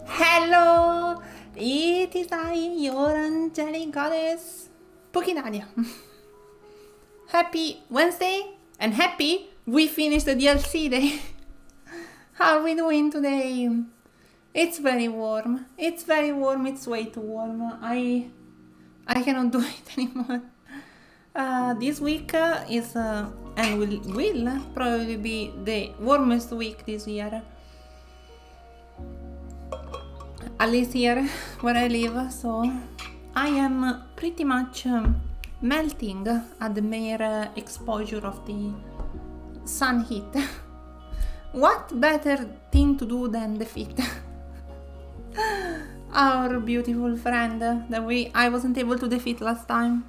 Hello! It is I, your angelic goddess, Pokinadia. Happy Wednesday and happy we finished the DLC day. How are we doing today? It's very warm. It's very warm. It's way too warm. I cannot do it anymore. This week is and will probably be the warmest week this year. At least here where I live, so I am pretty much melting at the mere exposure of the sun heat. What better thing to do than defeat our beautiful friend that I wasn't able to defeat last time.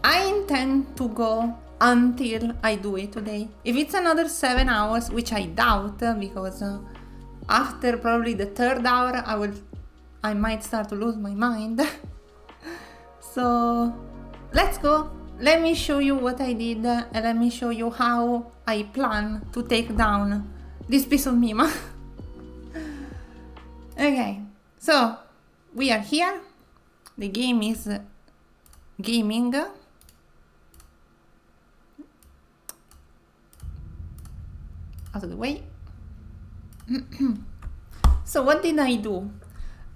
I intend to go until I do it today. If it's another 7 hours, which I doubt, because after probably the third hour I might start to lose my mind. So let's go. Let me show you what I did and let me show you how I plan to take down this piece of Mima. Okay, so we are here. The game is gaming. Out of the way. So what did I do?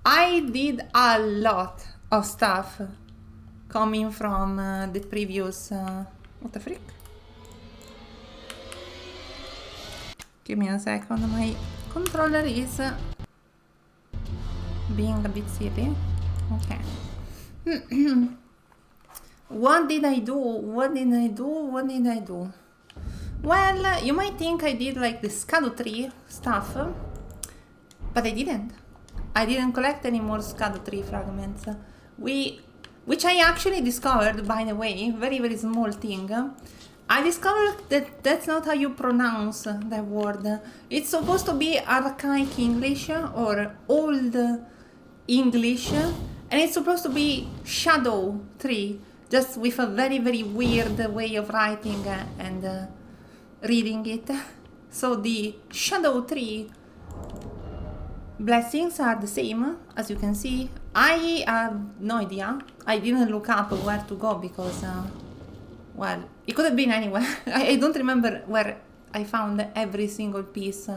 I did a lot of stuff coming from the previous what the frick? Give me a second, my controller is being a bit silly. Okay. What did I do? Well, you might think I did like the Scado tree stuff, but I didn't. I didn't collect any more Scado tree fragments. Which I actually discovered, by the way, very, very small thing. I discovered that that's not how you pronounce that word. It's supposed to be archaic English or old English, and it's supposed to be shadow tree, just with a very, very weird way of writing and reading it. So the shadow tree blessings are the same, as you can see. I have no idea. I didn't look up where to go because, well, it could have been anywhere. I don't remember where I found every single piece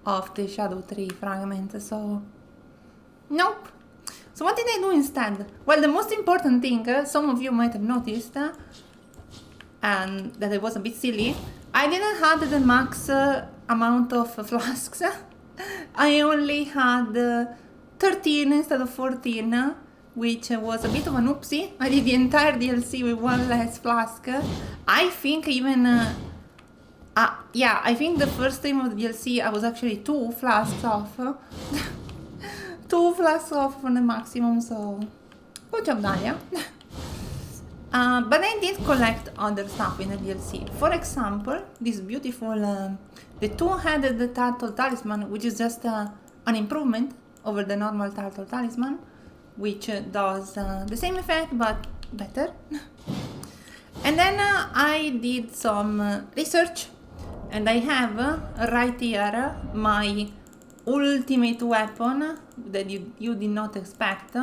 of the shadow tree fragment, so nope. So what did I do instead? Well, the most important thing, some of you might have noticed, and that it was a bit silly, I didn't have the max amount of flasks. I only had 13 instead of 14, which was a bit of an oopsie. I did the entire DLC with one less flask. I think even, yeah, I think the first time of the DLC I was actually 2 flasks off. 2 flasks off from the maximum, so good job, Dalia. But I did collect other stuff in the DLC. For example, this beautiful, the 2-headed turtle talisman, which is just an improvement over the normal turtle talisman, which does the same effect but better. And then I did some research, and I have right here my ultimate weapon that you did not expect.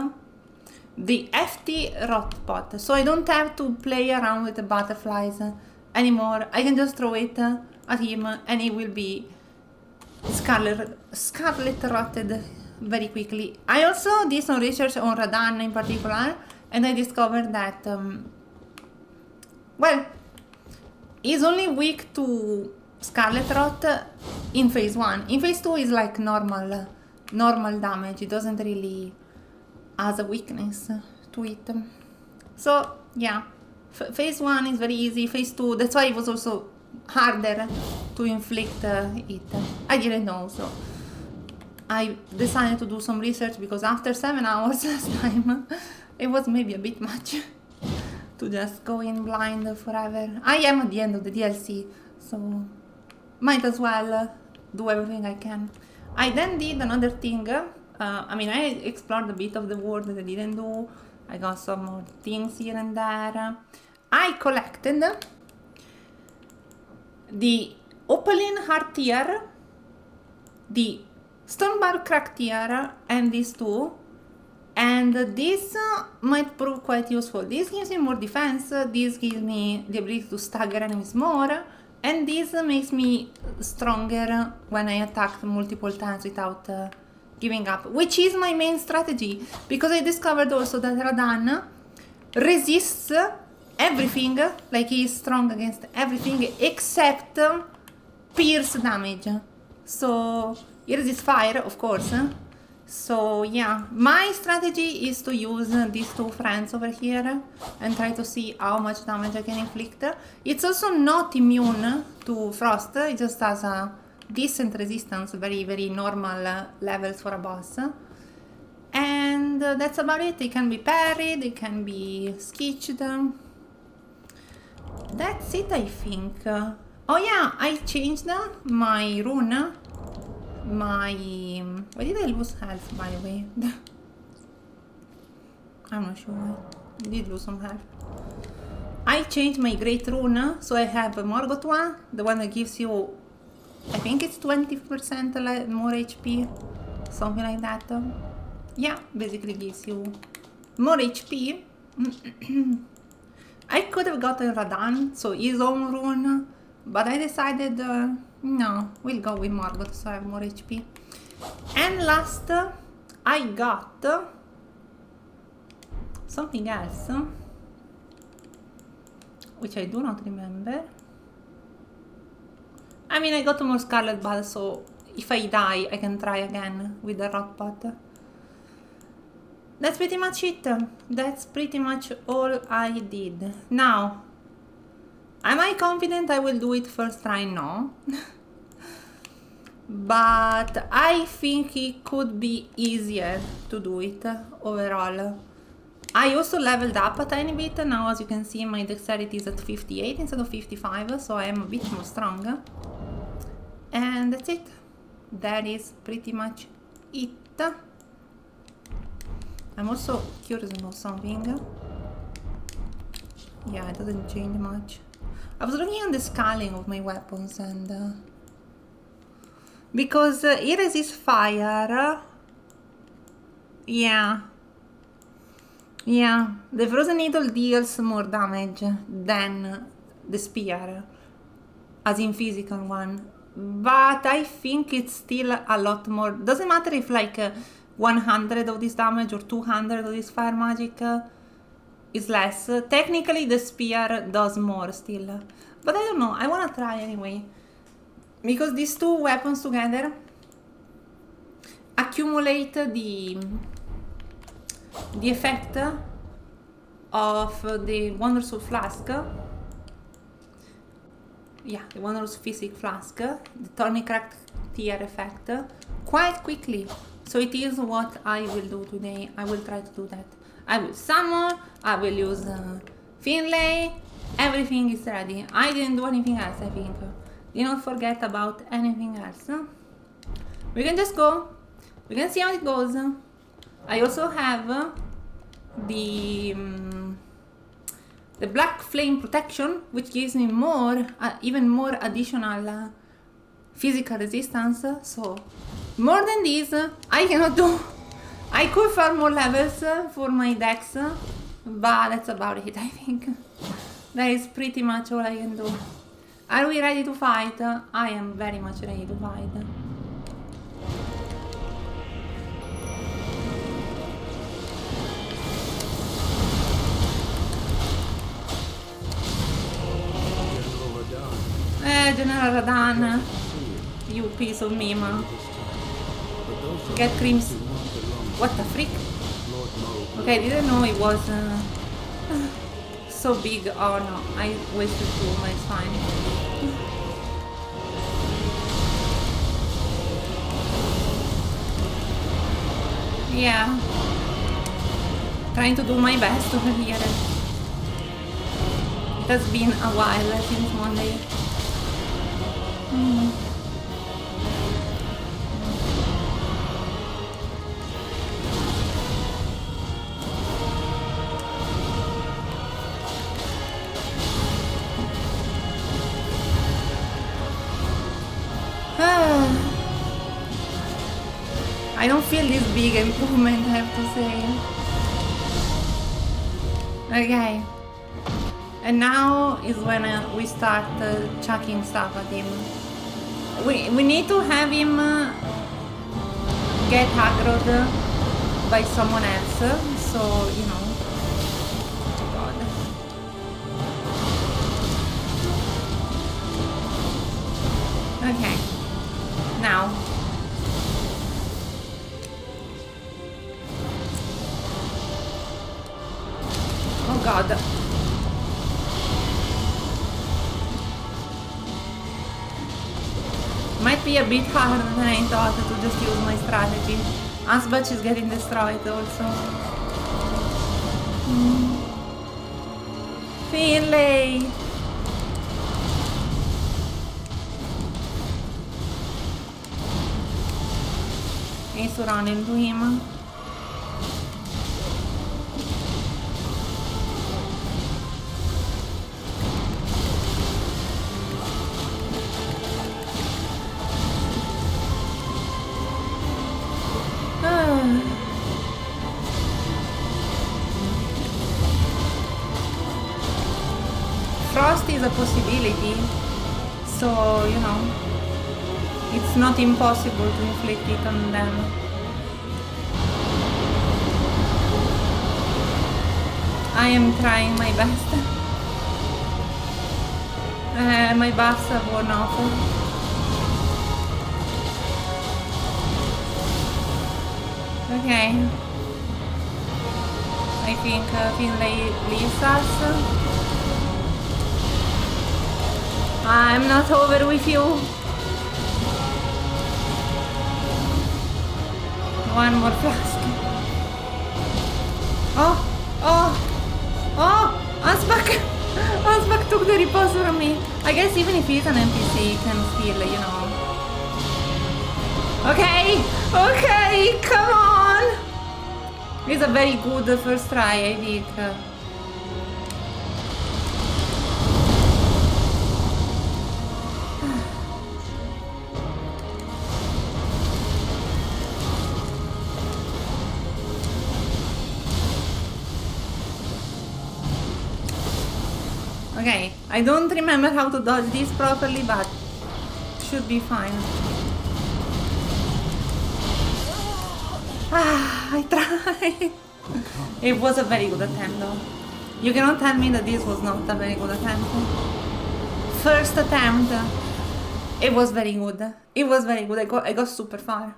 The FT rot pot, so I don't have to play around with the butterflies anymore. I can just throw it at him and he will be scarlet rotted very quickly. I also did some research on Radan in particular, and I discovered that well, he's only weak to scarlet rot in phase 1. In phase 2 is like normal damage. It doesn't really as a weakness to it. So yeah, phase 1 is very easy. Phase 2, that's why it was also harder to inflict it. I didn't know, so I decided to do some research, because after 7 hours last time it was maybe a bit much to just go in blind forever. I am at the end of the DLC, so might as well do everything I can. I then did another thing. I mean, I explored a bit of the world that I didn't do. I got some more things here and there. I collected the Opaline Heart Tier the stone bar cracked here and these two. And this might prove quite useful. This gives me more defense, this gives me the ability to stagger enemies more, and this makes me stronger when I attack multiple times without giving up, which is my main strategy, because I discovered also that Radan resists everything, like he is strong against everything except pierce damage. So he resists fire, of course. So yeah, my strategy is to use these two friends over here and try to see how much damage I can inflict. It's also not immune to frost, it just has a decent resistance, very very normal levels for a boss. And that's about it. It can be parried, it can be skitched. That's it, I think. Oh yeah, I changed my rune. Why did I lose health, by the way? I'm not sure. I did lose some health. I changed my great rune, so I have a Morgoth one, the one that gives you, I think it's 20% more HP, something like that. Yeah, basically gives you more HP. I could have gotten Radan, so his own rune, but I decided no, we'll go with Morgoth, so I have more HP. And last, I got something else, which I do not remember. I mean, I got more Scarlet Blood, so if I die, I can try again with the Rock Pot. That's pretty much it. That's pretty much all I did. Now, am I confident I will do it first try? No. But I think it could be easier to do it overall. I also leveled up a tiny bit. Now, as you can see, my dexterity is at 58 instead of 55, so I am a bit more strong. And that's it. That is pretty much it. I'm also curious about something. Yeah, it doesn't change much. I was looking at the scaling of my weapons and because it resists fire. Yeah, the frozen needle deals more damage than the spear, as in physical one. But I think it's still a lot more. Doesn't matter if like 100 of this damage or 200 of this fire magic is less. Technically the spear does more still, but I don't know, I wanna try anyway, because these two weapons together accumulate the effect of the Wondrous Flask. Yeah, the Wondrous Physic Flask, the Tourniquet tier effect, quite quickly. So it is what I will do today. I will try to do that. I will summon, I will use Finlay, everything is ready. I didn't do anything else, I think. Do not forget about anything else. We can just go. We can see how it goes. I also have the Black Flame Protection, which gives me more, even more additional physical resistance. So more than this, I cannot do. I could farm more levels for my dex, but that's about it, I think. That is pretty much all I can do. Are we ready to fight? I am very much ready to fight. General Radan, you piece of meme. Get creams. What the freak? Okay, I didn't know it was so big. Oh no, I wasted two, but it's fine. Yeah. Trying to do my best over here. It has been a while since Monday. I don't feel this big improvement, I have to say. Okay. And now is when we start chucking stuff at him. We need to have him get aggroed by someone else, so, you know. Oh God. Okay. Now. Oh God. Might be a bit harder than I thought to just use my strategy. Asbach is getting destroyed also. Finlay! Needs to run into him. Frost is a possibility, so, you know, it's not impossible to inflict it on them. I am trying my best. My buffs are worn off. Okay. I think Finlay leaves us. I'm not over with you. One more flask. Oh! Asbach! Asbach took the repose from me. I guess even if he's an NPC, he can still, you know. Okay, come on! It's a very good first try, I think. Okay, I don't remember how to dodge this properly, but should be fine. I tried. It was a very good attempt though. You cannot tell me that this was not a very good attempt. First attempt. It was very good. It was very good. I got super far.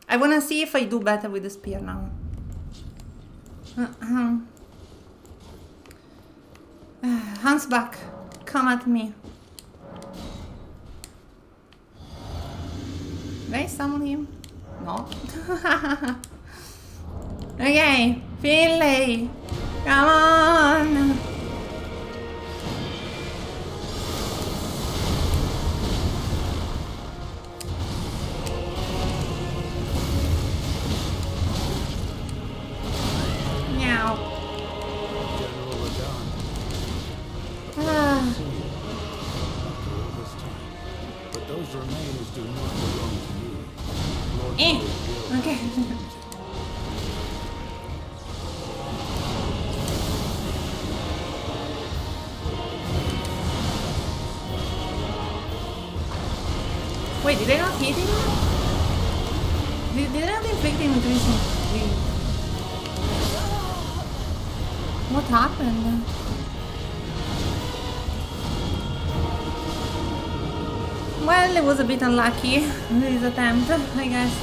I wanna see if I do better with the spear now. Hunchback, come at me. Did I summon him? No. Okay, Finlay, come on. Meow. But those remains do not belong to you. Okay. Wait, did I not hit him? Did I not inflict him with recently? What happened? Well, it was a bit unlucky, this attempt, I guess.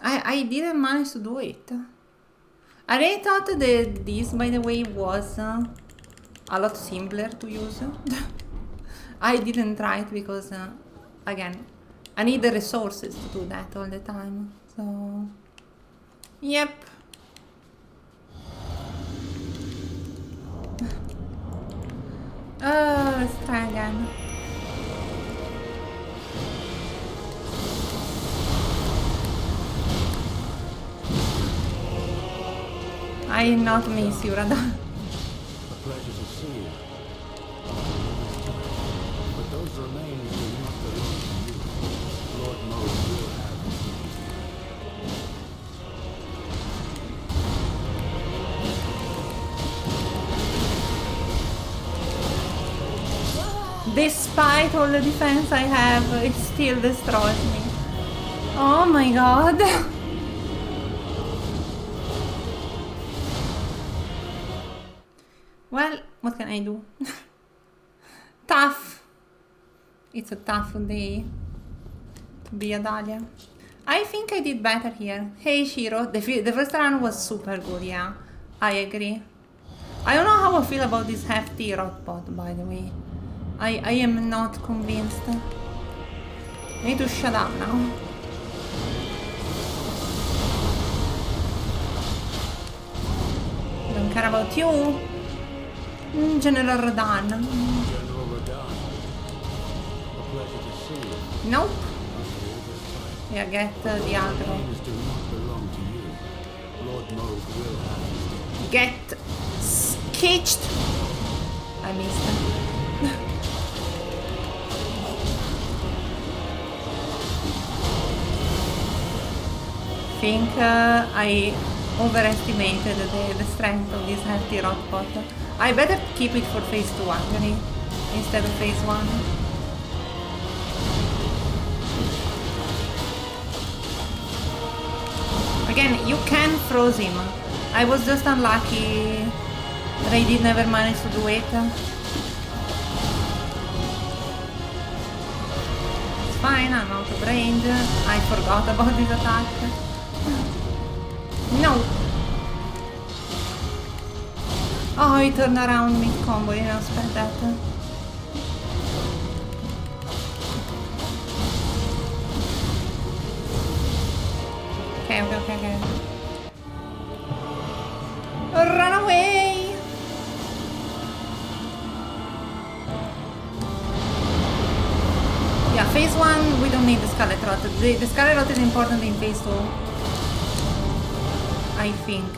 I didn't manage to do it. I really thought that this, by the way, was a lot simpler to use. I didn't try it because, again, I need the resources to do that all the time. So, yep. Let's try again. I did not miss you, Radha. A pleasure to see you. But those remains do not belong to you. Lord knows Despite all the defense I have, it still destroys me. Oh my god. Well, what can I do? Tough. It's a tough day to be a Dahlia. I think I did better here. Hey Shiro, the first run was super good, yeah. I agree. I don't know how I feel about this hefty rot pot, by the way. I am not convinced. I need to shut up now. Don't care about you. General Radan. General Radon. A pleasure to see you. Nope. After all this time. Yeah, get the aggro. Remains do not belong to you. Lord Moog will have his day. Get sketched. I missed it. Think I overestimated the strength of this hefty rock pot. I better keep it for phase 2 actually, instead of phase 1. Again, you can froze him. I was just unlucky that I did never manage to do it. It's fine, I'm out of range. I forgot about this attack. No! Oh, he turned around mid-combo, I didn't expect that. Okay. Run away! Yeah, phase 1, we don't need the Scarlet Rot. The Scarlet Rot is important in phase 2. I think.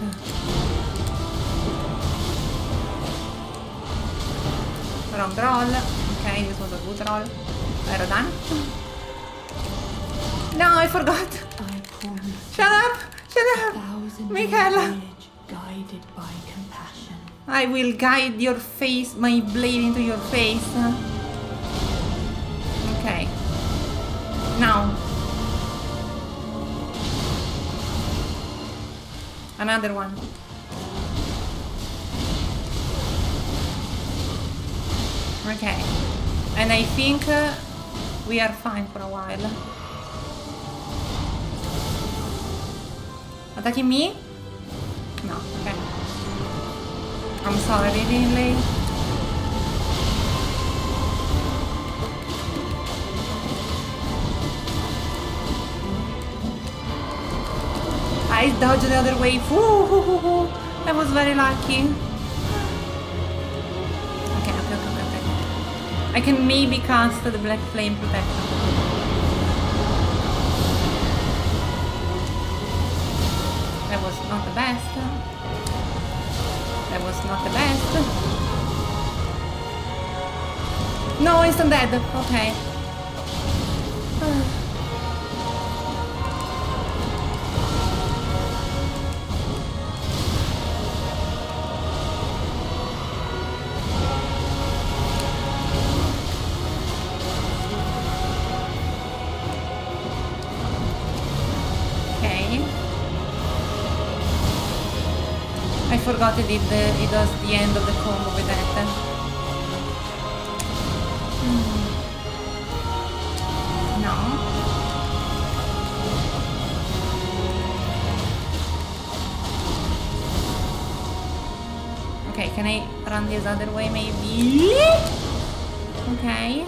Wrong roll. Okay, this was a good roll. Well done. No, I forgot. Shut up! Michaela! Guided by compassion. I will guide your face, my blade into your face. Okay. Now. Another one. Okay. And I think we are fine for a while. Attacking me? No, okay. I'm sorry, Rinley. I dodged the other way. Woo. I was very lucky. Okay. I can maybe cast the Black Flame Protection. That was not the best. That was not the best. No, instant dead. Okay. I forgot it does the end of the combo with that. No. Okay, can I run this other way maybe? Okay.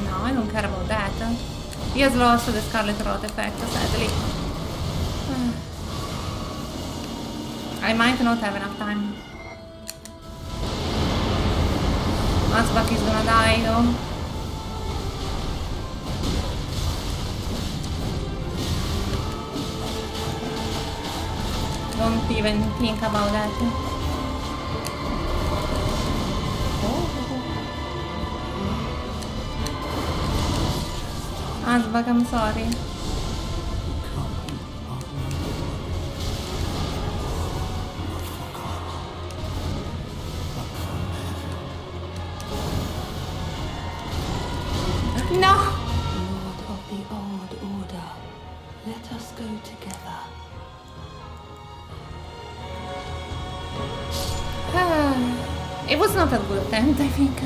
No, I don't care about that. He has lost the Scarlet Rot effect, sadly. I might not have enough time. Asbak is gonna die though. Don't even think about that. Asbak, I'm sorry. No! Lord of the Old Order, let us go together. It was not a good attempt, I think.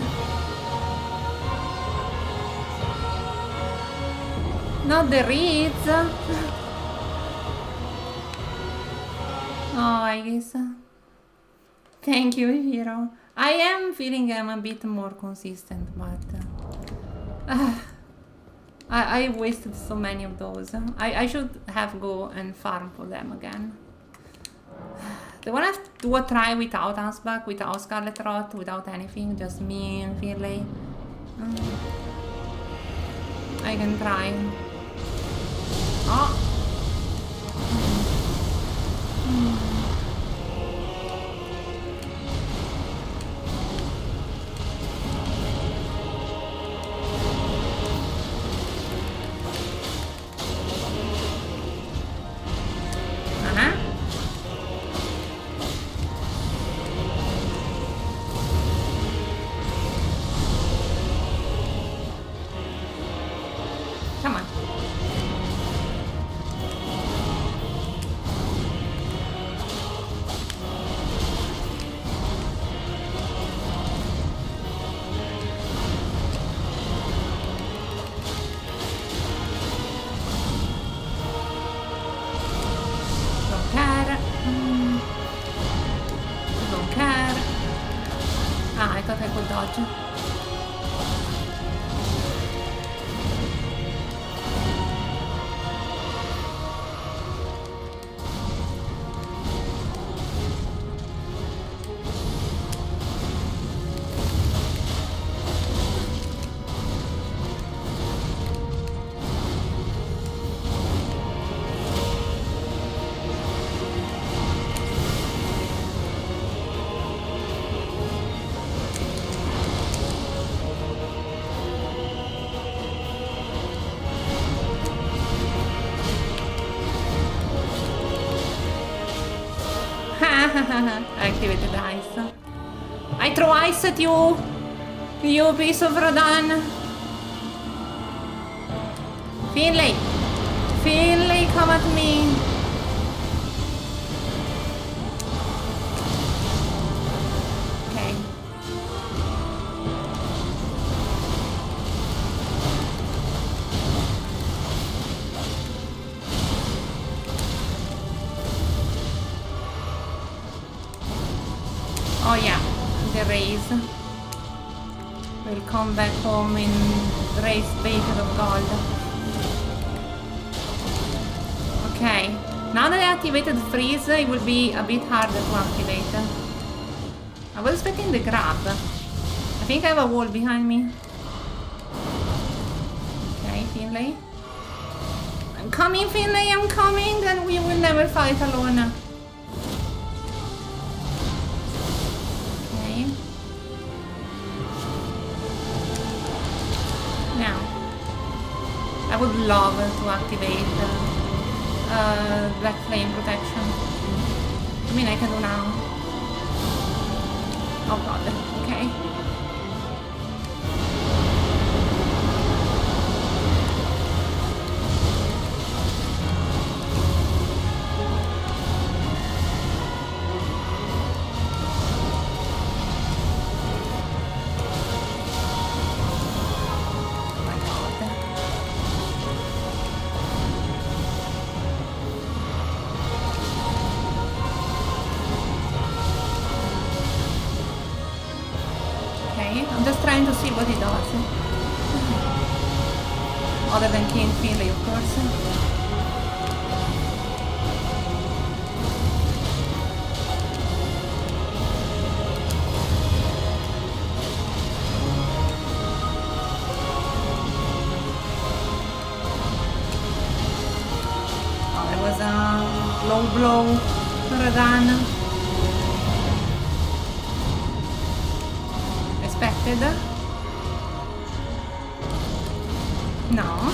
Not the reeds. Oh, I guess. Thank you, hero. I am feeling I'm a bit more consistent, but I wasted so many of those. I should have go and farm for them again. The one I have to do a try without Asbak, without Scarlet Rot, without anything, just me and Finlay. I can try. Oh. Come on. Don't care. Don't care. Ah, I thought I could dodge. I activated the ice. I throw ice at you! You piece of Rodan! Finlay! Finlay, come at me! Okay. Oh yeah, the race. We'll come back home in race baited of gold. Okay, now that I activated freeze, it will be a bit harder to activate. I was expecting the grab. I think I have a wall behind me. Okay, Finlay. I'm coming, Finlay, I'm coming, and we will never fight alone. I would love to activate Black Flame Protection. I mean, I can do now. Oh god, okay. I'm just trying to see what he does. Other than King Finlay, of course. Oh, there was a low blow for Radan. No.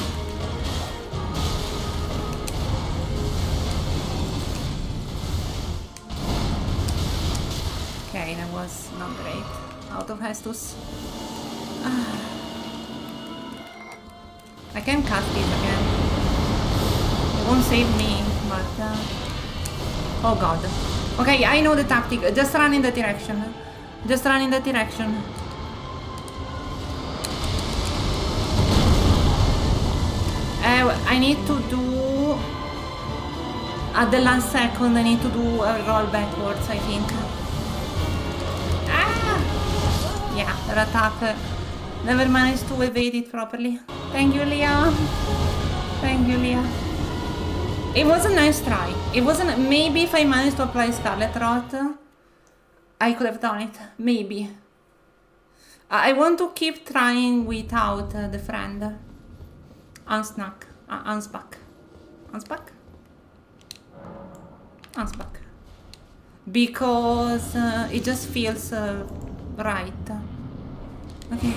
Okay, that was not great. Out of Hestus. I can cast it again. It won't save me, but... oh god. Okay, I know the tactic. Just run in that direction. Just run in that direction. I need to do... at the last second, I need to do a roll backwards, I think. Ah! Yeah, that attack never managed to evade it properly. Thank you, Leah. Thank you, Leah. It was a nice try. It wasn't... maybe if I managed to apply Scarlet Rot, I could have done it. Maybe. I want to keep trying without the friend. Unsnack. Unspack. Unspack? Unspack. Because it just feels right. Okay.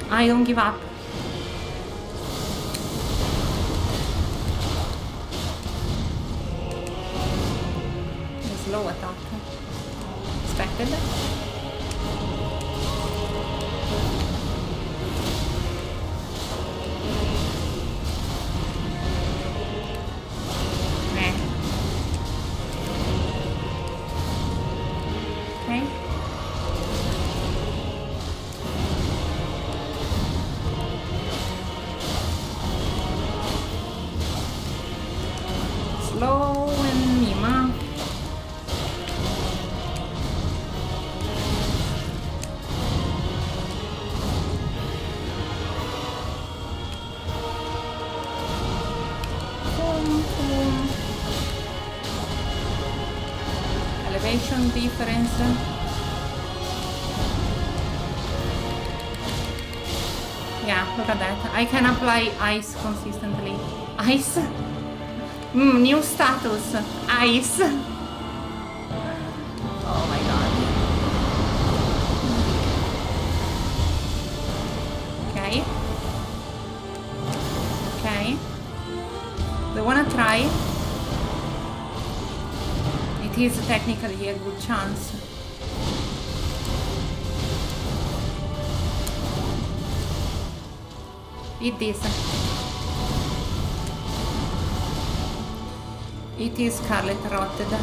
I don't give up. The slow attack. Expected. Okay. Slow and Mima. Boom, boom. Elevation difference. Yeah, look at that. I can apply ice consistently. Ice? New status. Ice. Oh my god. Okay. Okay. Do you wanna try? It is technically a good chance. Eat this. It is Scarlet Rotted.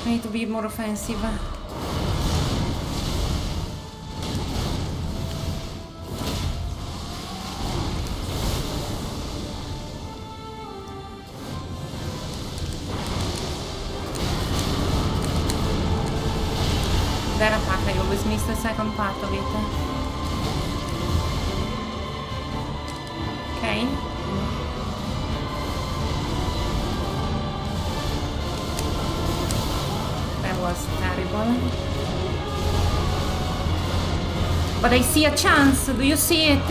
I need to be more offensive. That attack, I always miss the second part of it. Okay. That was terrible. But I see a chance. Do you see it?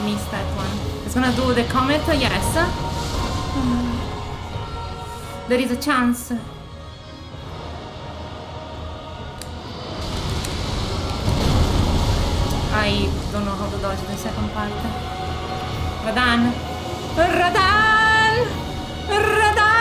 Missed that one. It's gonna do the comet, yes. There is a chance. I don't know how to dodge the second part. Radan! Radan! Radan!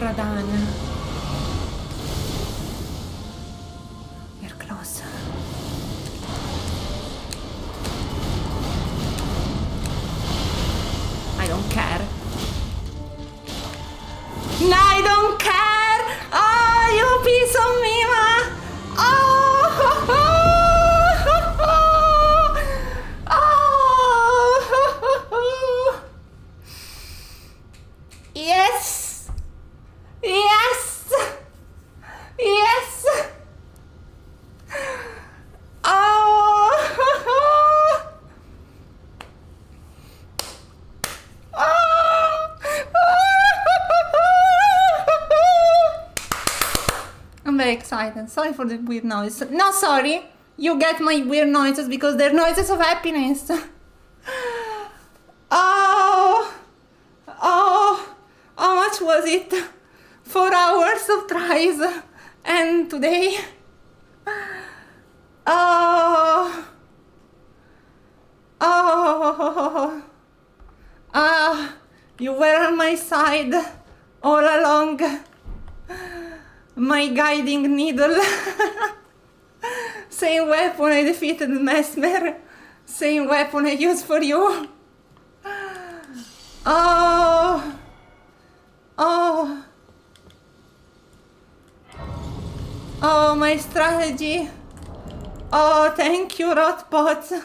Radan. You're close. I don't care. No, I don't care! Oh, you piece of me, ma! Oh! Oh! Yes! Yes! Yes! excited. Sorry for the weird noise. No, sorry. You get my weird noises because they're noises of happiness. Oh, oh, how much was it? 4 hours of tries, and today, oh, oh, you were on my side all along, my guiding needle. Same weapon I defeated Mesmer, same weapon I used for you. Oh, oh, oh, my strategy. Oh, thank you, Rotpots.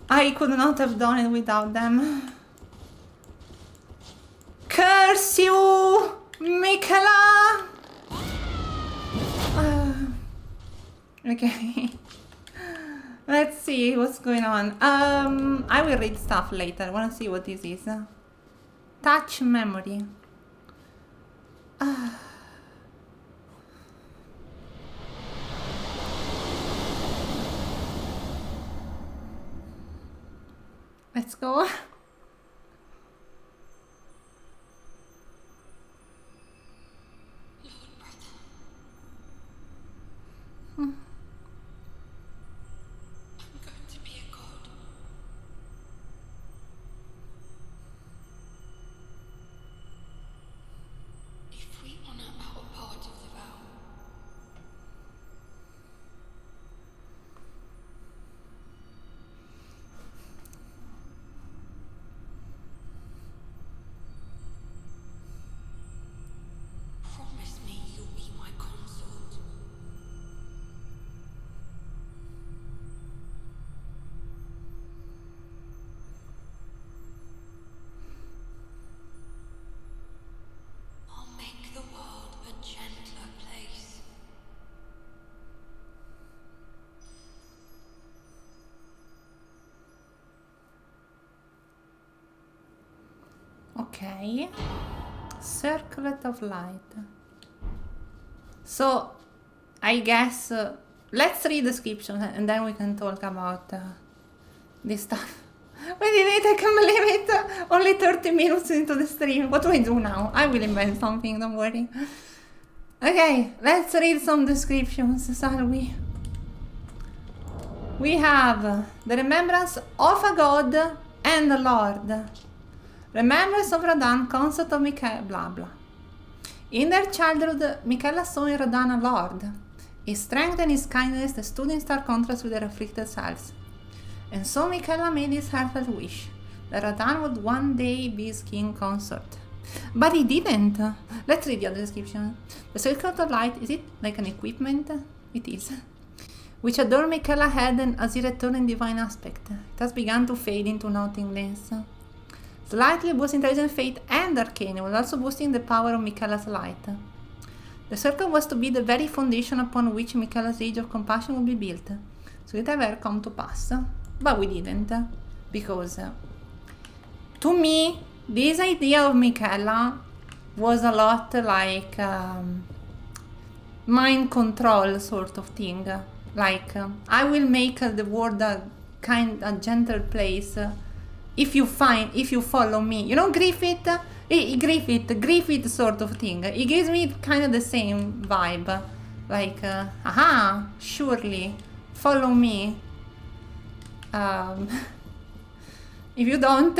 I could not have done it without them. Curse you, Michaela! Okay. Let's see what's going on. I will read stuff later. I want to see what this is. Touch memory. Let's go. Okay, circlet of light. So, I guess, let's read the description and then we can talk about this stuff. We did it, I can't believe it! Only 30 minutes into the stream. What do I do now? I will invent something, don't worry. Okay, let's read some descriptions, shall we? We have the remembrance of a god and a lord. Remembrance of Radan, consort of Michaela, blah blah. In their childhood, Michaela saw in Radan a lord. His strength and his kindness that stood in stark contrast with their afflicted selves. And so Michaela made his heartfelt wish, that Radan would one day be his king consort. But he didn't. Let's read the other description. The circlet of light, is it like an equipment? It is. Which adorned Michaela had and as he returned in divine aspect. It has begun to fade into nothingness. Slightly boosting intelligence, faith, and arcane, while also boosting the power of Michaela's light. The circle was to be the very foundation upon which Michaela's age of compassion would be built. So it ever come to pass. But we didn't. Because, to me, this idea of Michaela was a lot like mind control sort of thing. Like, I will make the world a gentle place. If you follow me, you know, Griffith sort of thing. It gives me kind of the same vibe, like, aha, surely, follow me. If you don't,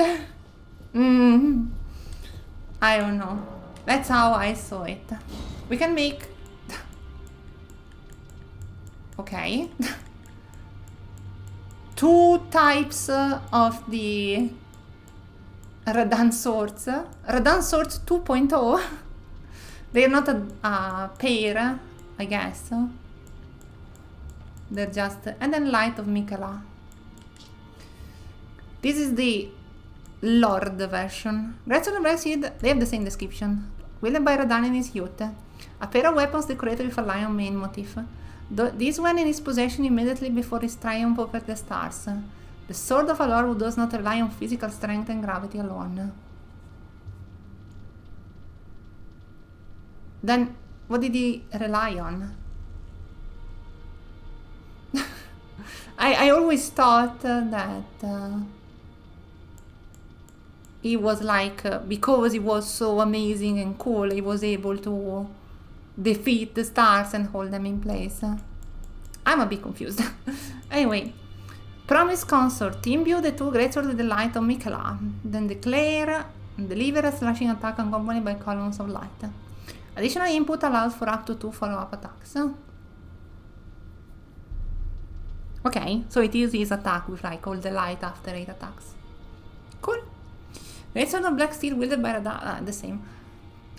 I don't know. That's how I saw it. We can make, okay. 2 types of the Radan swords. Radan swords 2.0. They're not a pair, I guess. They're just... And then Light of Michaela. This is the Lord version. Great Sword and Black Seed, they have the same description. Wielded by Radan in his youth. A pair of weapons decorated with a lion main motif. This one in his possession immediately before his triumph over the stars. The sword of a lord who does not rely on physical strength and gravity alone. Then What did he rely on? I always thought that he was like, because he was so amazing and cool, he was able to defeat the stars and hold them in place. I'm a bit confused. Anyway, promise consort, imbue the two greatswords with the light of Mikela, then deliver a slashing attack accompanied by columns of light. Additional input allows for up to 2 follow-up attacks. Okay, so it is his attack with like all the light after 8 attacks. Cool. Greatsword of black steel wielded by the same.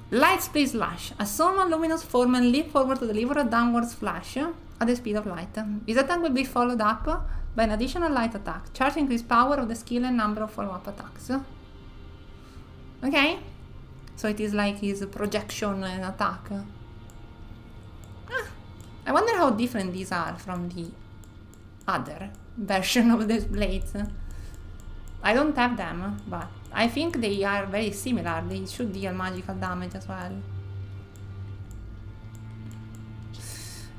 Light split slash. Assume a luminous form and leap forward to deliver a downward flash at the speed of light. This attack will be followed up by an additional light attack. Charge increase power of the skill and number of follow-up attacks. Okay. So it is like his projection and attack. I wonder how different these are from the other version of these blades. I don't have them, but I think they are very similar. They should deal magical damage as well.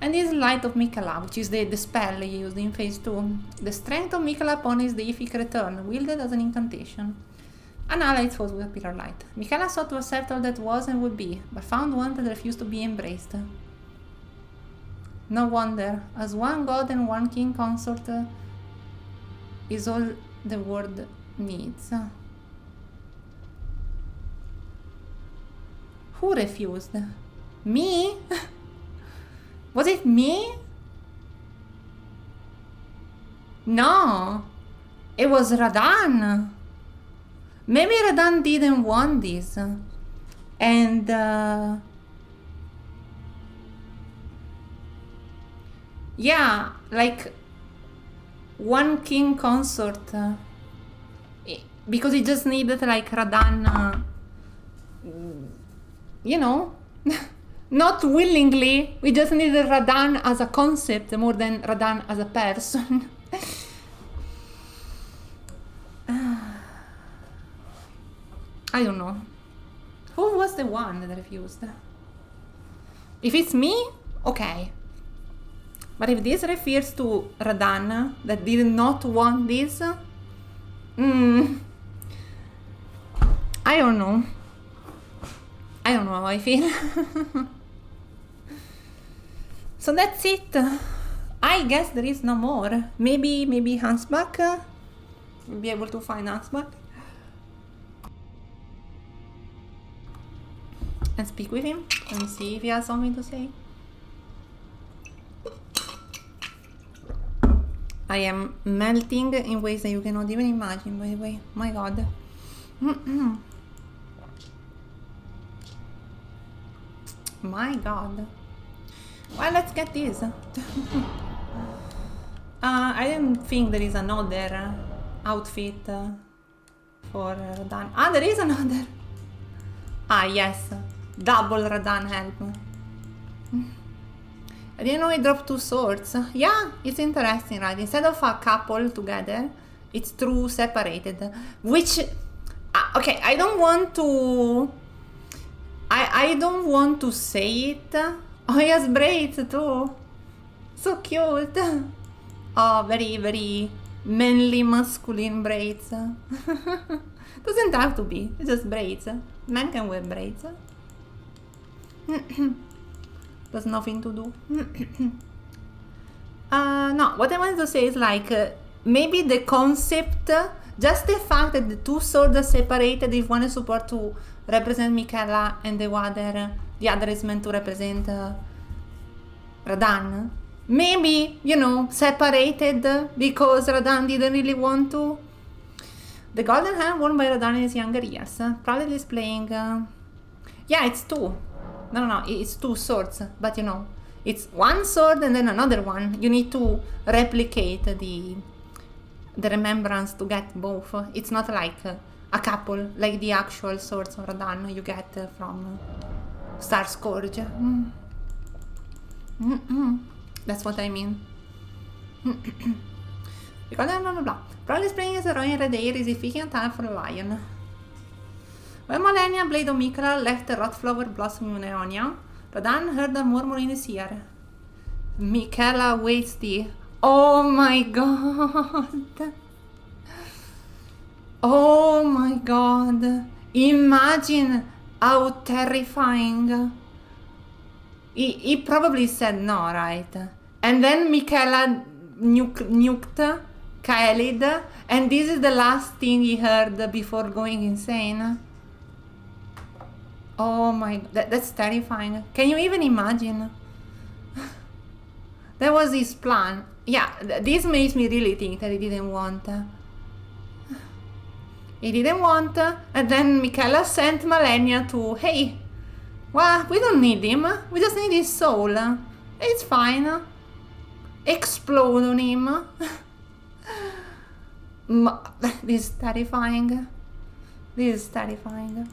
And this Light of Mikela, which is the spell used in phase 2. The strength of Mikela upon his deific return, wielded as an incantation. An ally foes with a pillar light. Mikela sought to accept all that was and would be, but found one that refused to be embraced. No wonder, as one god and one king consort is all the world needs. Who refused? Me? Was it me? No, it was Radan. Maybe Radan didn't want this. And yeah, like one king consort, because he just needed like Radan, you know, not willingly. We just needed Radan as a concept more than Radan as a person. I don't know. Who was the one that refused? If it's me, okay. But if this refers to Radan that did not want this, I don't know. I don't know how I feel. So that's it. I guess there is no more. Maybe Hansbach. We'll be able to find Hansbach and speak with him and see if he has something to say. I am melting in ways that you cannot even imagine, by the way. My god. My god. Well, let's get this. I didn't think there is another outfit for Radan. Ah, there is another. Ah, yes. Double Radan help. I didn't know it dropped 2 swords. Yeah, it's interesting, right? Instead of a couple together, it's 2 separated. Which, okay, I don't want to... I don't want to say it. Oh, he has braids too. So cute. Oh, very, very manly, masculine braids. Doesn't have to be. It's just braids. Men can wear braids. There's nothing to do. No, what I wanted to say is like, maybe the concept, just the fact that the 2 swords are separated, if one is supposed to represent Mikela and the other is meant to represent Radan. Maybe, you know, separated because Radan didn't really want to. The golden hand worn by Radan in his younger years, proudly displaying... yeah, it's 2. No, it's 2 swords, but you know, it's 1 sword and then another one. You need to replicate the remembrance to get both. It's not like a couple, like the actual swords of Radan you get from Star Scourge. That's what I mean. Because blah blah blah. Probably spring is a royal red hair is efficient time for a lion. When Malenia, Blade of Mikela, left the Rotflower blossoming in Ionia, Radan heard a murmur in his ear. Michaela waits thee. Oh my god. Oh my god. Imagine how terrifying. He probably said no, right? And then Michaela nuked Khalid, and this is the last thing he heard before going insane. Oh my, that's terrifying. Can you even imagine? That was his plan. Yeah, this makes me really think that he didn't want. He didn't want, and then Michaela sent Malenia to, hey, well, we don't need him, we just need his soul. It's fine. Explode on him. This is terrifying. This is terrifying.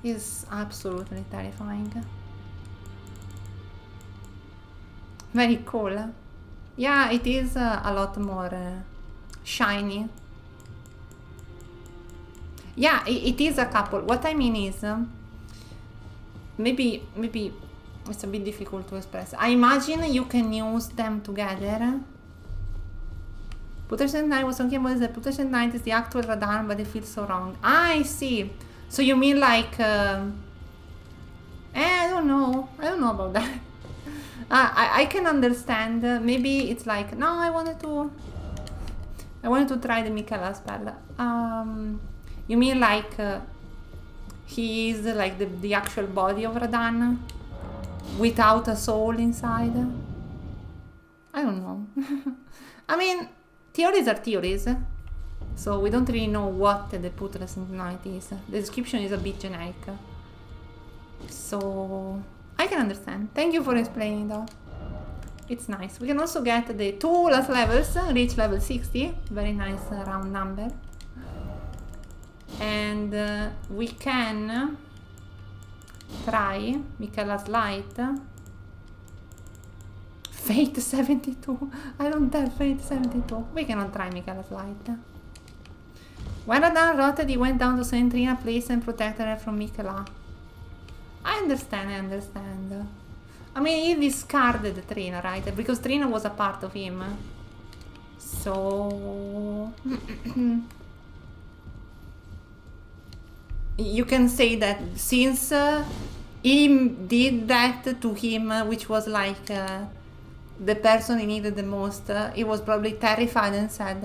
It's absolutely terrifying. Very cool. Yeah, it is a lot more shiny. Yeah, it is a couple. What I mean is, maybe it's a bit difficult to express. I imagine you can use them together. Putters Night was talking about that Putters Night is the actual Radan, but it feels so wrong. I see. So you mean like, I don't know about that. I can understand. Maybe it's like, no, I wanted to try the Michaela spell. You mean like he is like the actual body of Radan without a soul inside? I don't know. I mean, theories are theories, so we don't really know what the Putress Night is. The description is a bit generic, so I can understand. Thank you for explaining though. It's nice. We can also get the 2 last levels, reach level 60, very nice round number. And we can try Michaela's Light. Fate 72. I don't have Fate 72. We cannot try Michaela's Light. When Radan rotted, he went down to Saint Trina place and protected her from Michaela. I understand. I mean, he discarded Trina, right? Because Trina was a part of him. So... you can say that since he did that to him, which was like the person he needed the most, he was probably terrified and said,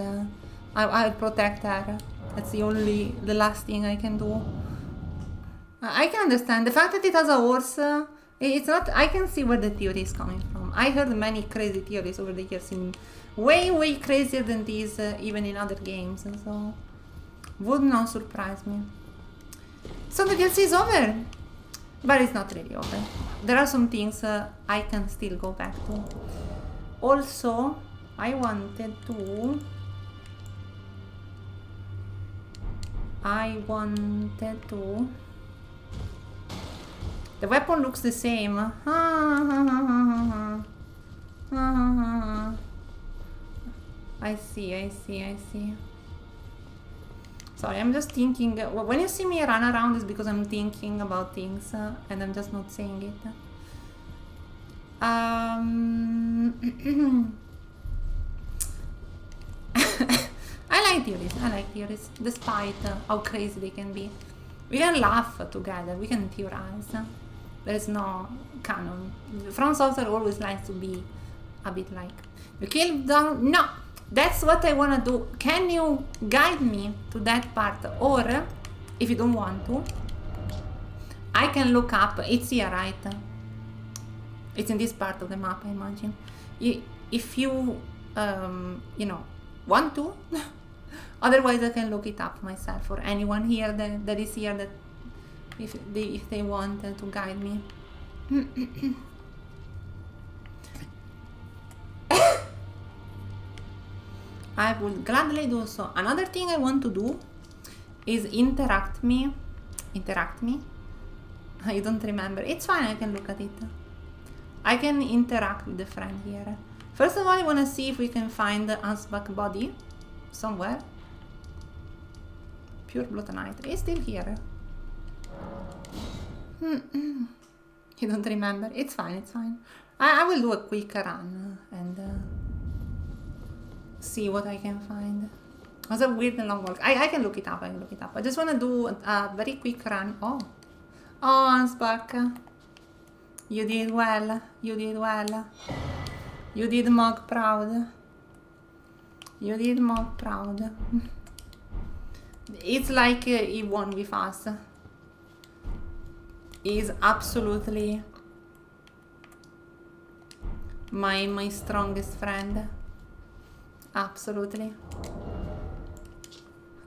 I'll protect her. That's the last thing I can do. I can understand. The fact that it has a horse, it's not, I can see where the theory is coming from. I heard many crazy theories over the years, in way crazier than this, even in other games, so would not surprise me. So the DLC is over, but it's not really over. There are some things I can still go back to. Also, I wanted to... The weapon looks the same. I see. Sorry, I'm just thinking. When you see me run around, it's because I'm thinking about things and I'm just not saying it. I like theories, despite how crazy they can be. We can laugh together, we can theorize. There is no canon. From Software always likes to be a bit like, you killed down. No, that's what I want to do. Can you guide me to that part? Or, if you don't want to, I can look up. It's here, right? It's in this part of the map, I imagine. If you, you know, want to. Otherwise, I can look it up myself, or anyone here that is here that if they want to guide me. I would gladly do so. Another thing I want to do is interact me. I don't remember. It's fine, I can look at it. I can interact with the friend here. First of all, I want to see if we can find the Ansbach body somewhere. Pure Blood Knight. He's still here. You don't remember? It's fine, it's fine. I will do a quick run and see what I can find. It was a weird and long walk. I can look it up, I just want to do a very quick run. Oh, Ansbach. You did well, you did well. You did Mog proud. You did Mog proud. It's like he won with us. He's absolutely my strongest friend. Absolutely.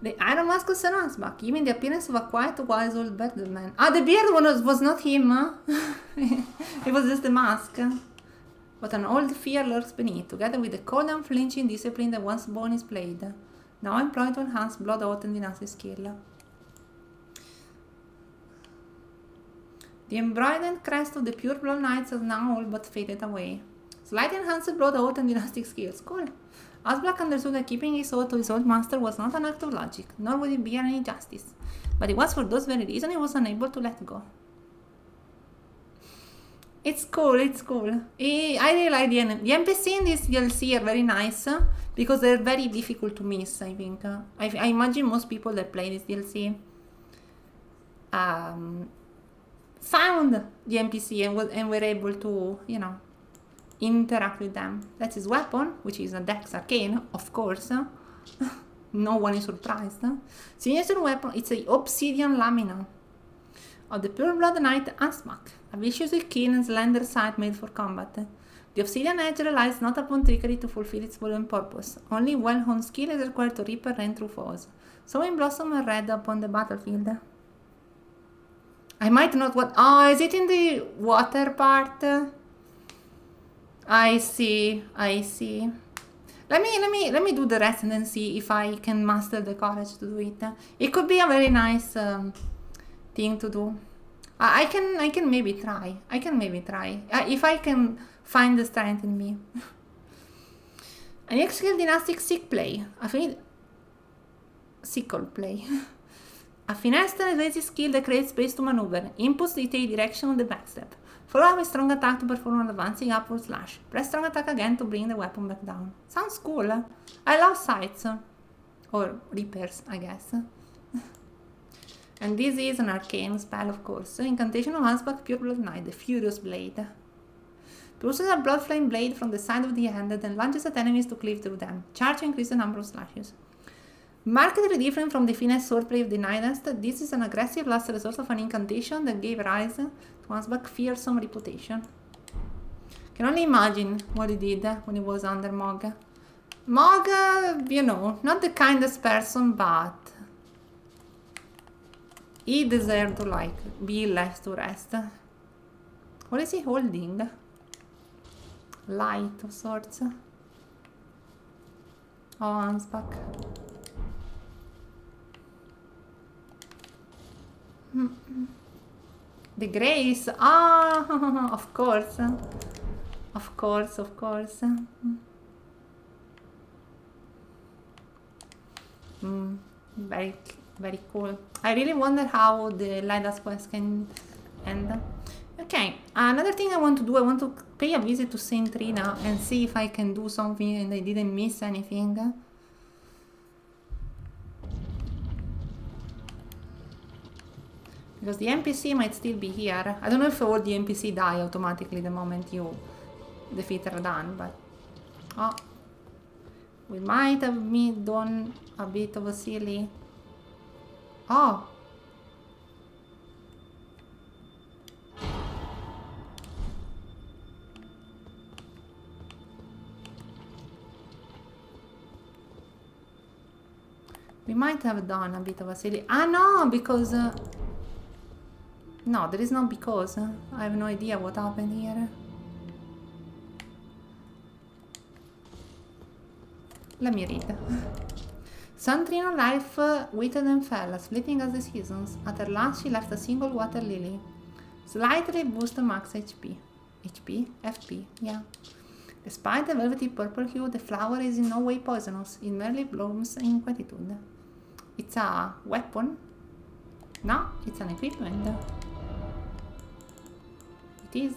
The Iron Mask was Ansbach, giving the appearance of a quiet, wise old bearded man. Ah, the beard one was not him, huh? It was just the mask. But an old fear lurks beneath, together with the cold, unflinching discipline that once born his blade, now employed to enhance blood oath and dynastic skill. The embroidered crest of the pure blood knights has now all but faded away. Slightly enhanced blood oath and dynastic skills. Cool. Asblack understood that keeping his oath to his old master was not an act of logic, nor would it be any justice. But it was for those very reasons he was unable to let go. It's cool, it's cool. I really like the NPC in this DLC are very nice because they're very difficult to miss, I think. I imagine most people that play this DLC found the NPC and were able to, you know, interact with them. That's his weapon, which is a Dex Arcane, of course. No one is surprised. Signature weapon, it's a Obsidian Lamina of the Pure Blood Knight Ansbach, a viciously keen and slender sight made for combat. The Obsidian Edge relies not upon trickery to fulfill its full purpose. Only well-honed skill is required to rip and rend through foes. Sowing blossom and red upon the battlefield. I might not what. Oh, is it in the water part? I see. I see. Let me do the rest and then see if I can muster the courage to do it. It could be a very nice thing to do. I can maybe try. I can maybe try if I can find the strength in me. An skill dynastic sick play. Sickle play. A finesse and evasive skill that creates space to maneuver. Inputs dictate direction on the backstep. Follow up with strong attack to perform an advancing upward slash. Press strong attack again to bring the weapon back down. Sounds cool. I love sights. Or repairs, I guess. And this is an arcane spell, of course. Incantation of Ansbach Pure Blood Knight, the Furious Blade. Produces a blood flame blade from the side of the hand and lunges at enemies to cleave through them. Charge to increase the number of slashes. Markedly different from the finesse swordplay of the Nightest, this is an aggressive last resort of an incantation that gave rise to Ansbach's fearsome reputation. Can only imagine what he did when he was under Mog. Mog, you know, not the kindest person, but he deserved to, like, be left to rest. What is he holding? Light of sorts. Oh, Ansbach. The Grace. Ah, of course. Of course, of course. Very, very cool. I really wonder how the Lidas quest can end. Okay, another thing I want to do, I want to pay a visit to Saint Rina and see if I can do something and I didn't miss anything. Because the NPC might still be here. I don't know if all the NPC die automatically the moment you defeat Radahn, but... Oh. We might have done a bit of a silly... Oh! We might have done a bit of a silly... Ah, no! Because... No, there is no because. I have no idea what happened here. Let me read. Sun Trina life withered and fell, splitting as the seasons. At her last she left a single water lily. Slightly boost max HP. HP? FP, yeah. Despite the velvety purple hue, the flower is in no way poisonous. It merely blooms in quietude. It's a weapon? No, it's an equipment. It is.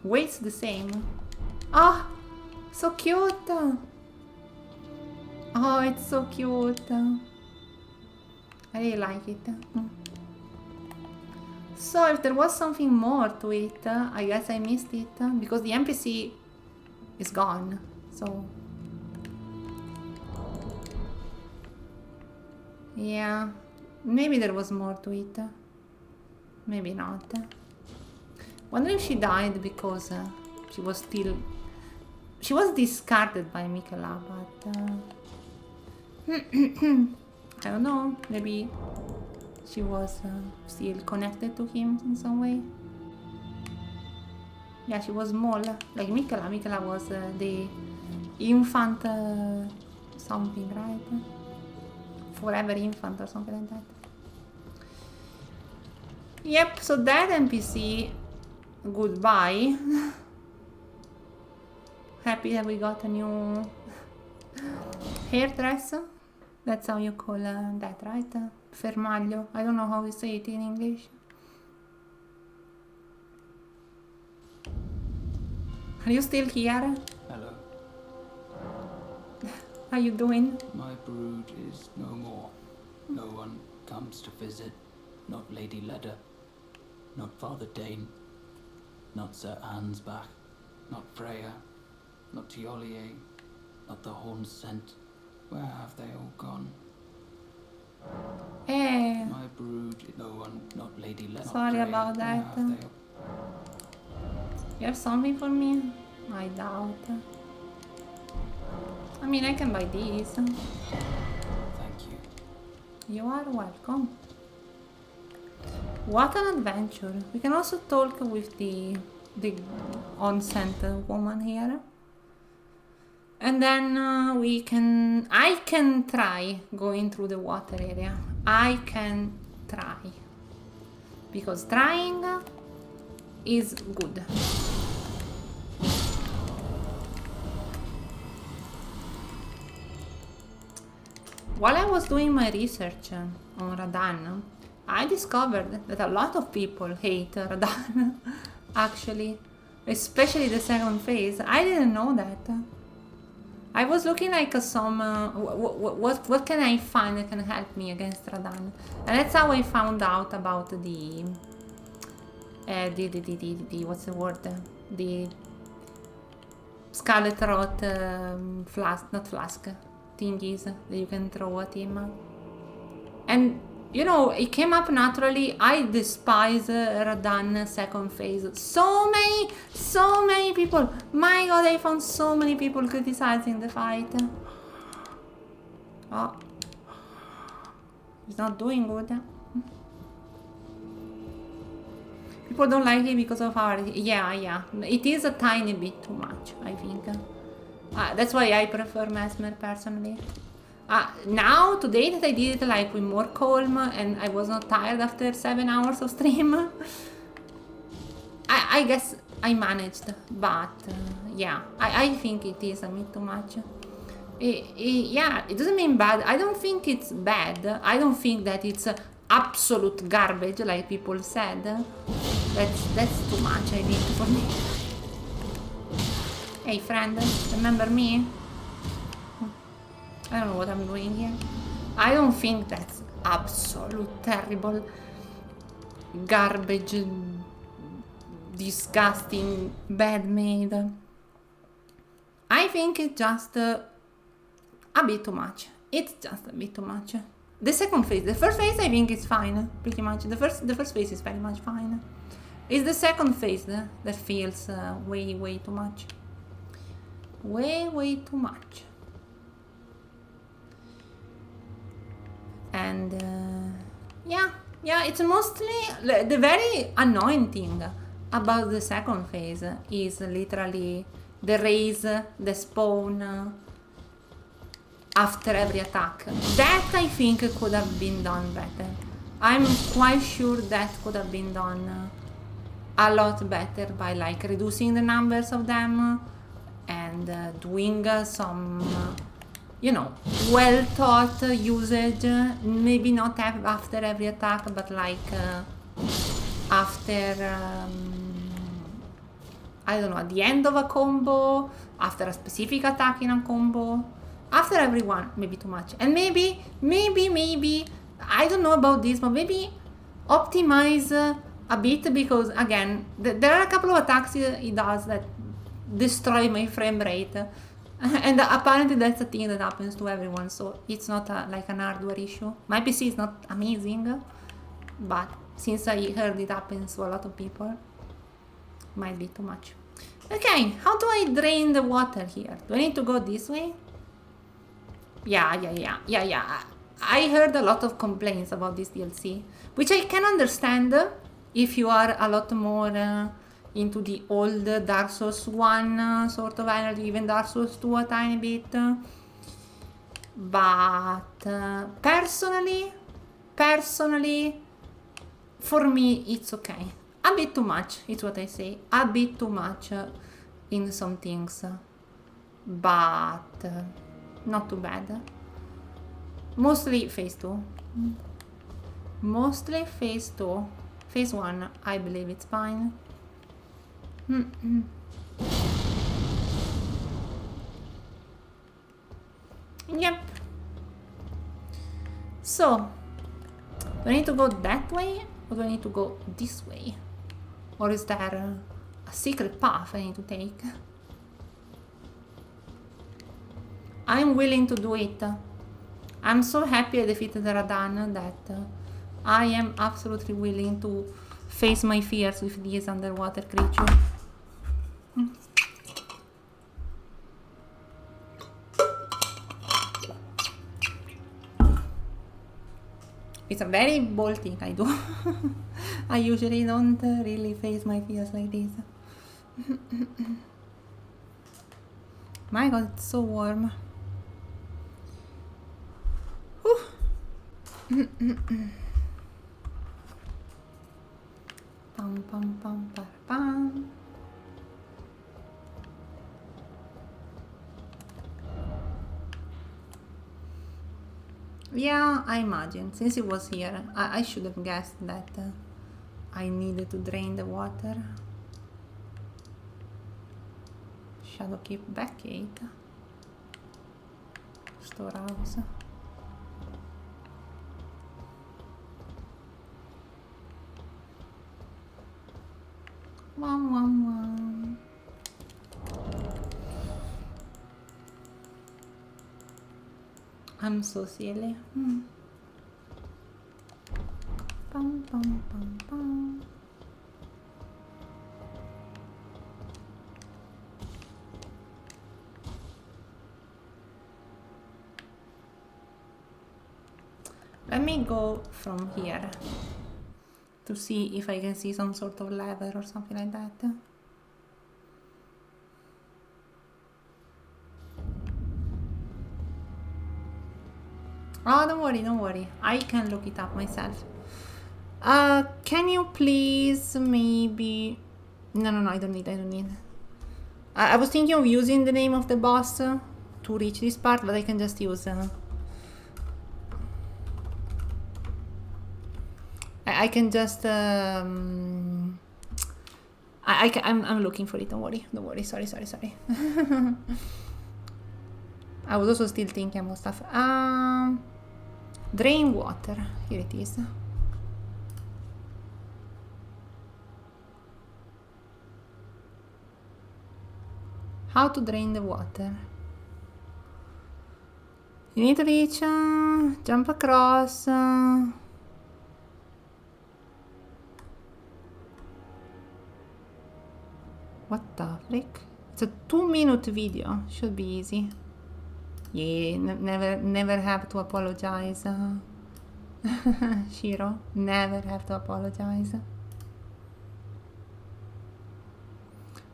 Weight's the same. Ah, so cute. Oh, it's so cute. I really like it. So if there was something more to it, I guess I missed it because the NPC is gone. So yeah, maybe there was more to it. Maybe not. Wonder if she died because she was discarded by Michaela, but I don't know, maybe she was still connected to him in some way. Yeah, she was small, like Michaela. Michaela was the infant something, right? Forever infant or something like that. Yep, so that NPC, goodbye. Happy that we got a new hairdresser. That's how you call that, right? Fermaglio. I don't know how we say it in English. Are you still here? Hello. How you doing? My brood is no more. No one comes to visit. Not Lady Leda. Not Father Dane. Not Sir Ansbach. Not Freya. Not Tiolier. Not the Horn Scent. Where have they all gone? Eh, My brood, no one, not Lady Leda. sorry about that. You have something for me? I doubt. I mean, I can buy these. Thank you. You are welcome. What an adventure. We can also talk with the on-scent woman here. And then I can try going through the water area. I can try. Because trying is good. While I was doing my research on Radan, I discovered that a lot of people hate Radan, actually. Especially the second phase. I didn't know that. I was looking like some, what can I find that can help me against Radan? And that's how I found out about the what's the word? The Scarlet Rot flask, not flask, thingies that you can throw at him. And, you know, it came up naturally. I despise Radan second phase. So many people. My god, I found so many people criticizing the fight. Oh. He's not doing good. People don't like it because of our... Yeah. It is a tiny bit too much, I think. That's why I prefer Mesmer, personally. Now, today that I did it like with more calm and I was not tired after 7 hours of stream, I guess I managed, but yeah, I think it is a bit too much. Yeah, it doesn't mean bad. I don't think it's bad. I don't think that it's absolute garbage like people said. That's too much, I think, for me. Hey friend, remember me? I don't know what I'm doing here. I don't think that's absolute terrible garbage, disgusting, bad made. I think it's just a bit too much. It's just a bit too much. The second phase, the first phase I think is fine, pretty much. The first phase is very much fine. It's the second phase that feels way too much. Way too much. And yeah, it's mostly the very annoying thing about the second phase is literally the raise, the spawn after every attack. That I think could have been done better. I'm quite sure that could have been done a lot better by like reducing the numbers of them and doing some, you know, well thought usage. Maybe not after every attack, but like after, I don't know, at the end of a combo, after a specific attack in a combo, after everyone, maybe too much. And maybe, I don't know about this, but maybe optimize a bit, because again, there are a couple of attacks he does that destroy my frame rate. And apparently that's a thing that happens to everyone, so it's not like an hardware issue. My PC is not amazing, but since I heard it happens to a lot of people, might be too much. Okay, how do I drain the water here? Do I need to go this way? Yeah. I heard a lot of complaints about this DLC, which I can understand if you are a lot more into the old Dark Souls 1 sort of energy, even Dark Souls 2 a tiny bit. But personally, for me, it's okay. A bit too much, it's what I say. A bit too much in some things. But not too bad. Mostly phase 2. Mostly phase 2. Phase 1, I believe it's fine. Yep. So, do I need to go that way? Or do I need to go this way? Or is there a secret path I need to take? I'm willing to do it. I'm so happy I defeated Radan that I am absolutely willing to face my fears with this underwater creature. It's a very bold thing I do. I usually don't really face my fears like this. My god, it's so warm. Pam pam pam pam pam. Yeah, I imagine. Since it was here, I should have guessed that I needed to drain the water. Shadowkeep Backgate. Storehouse. Wam wam wam. I'm so silly. Pam pam pam pam. Let me go from here to see if I can see some sort of lever or something like that. Oh, don't worry. I can look it up myself. Can you please maybe... No, I don't need. I was thinking of using the name of the boss to reach this part, but I can just use... I can just... I'm looking for it, don't worry. Sorry. I was also still thinking about stuff. Drain water. Here it is. How to drain the water. You need to reach, jump across. What the frick? It's a 2-minute video. Should be easy. Yeah, never have to apologize. Shiro, never have to apologize.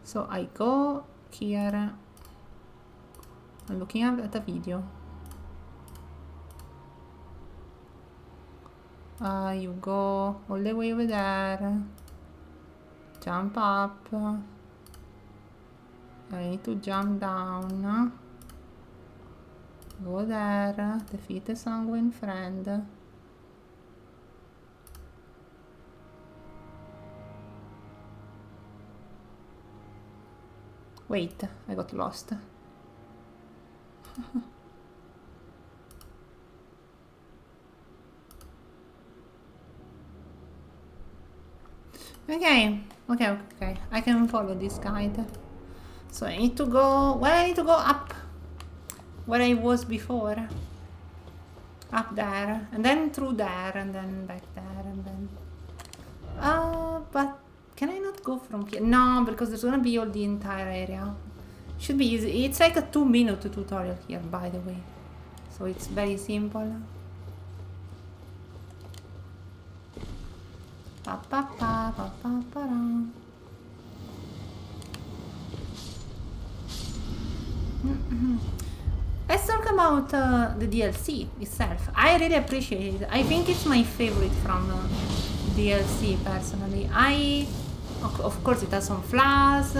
So I go here. I'm looking at the video. You go all the way over there. Jump up. I need to jump down. Go there. Defeat a sanguine friend. Wait, I got lost. Okay, okay. I can follow this guide. So I need to go... Well, I need to go up. Where I was before. Up there. And then through there. And then back there. And then... but... Can I not go from here? No, because there's gonna be all the entire area. Should be easy. It's like a 2-minute tutorial here, by the way. So it's very simple. Pa pa pa pa pa pa ra. Let's talk about the DLC itself. I really appreciate it. I think it's my favorite from DLC personally. Of course it has some flaws.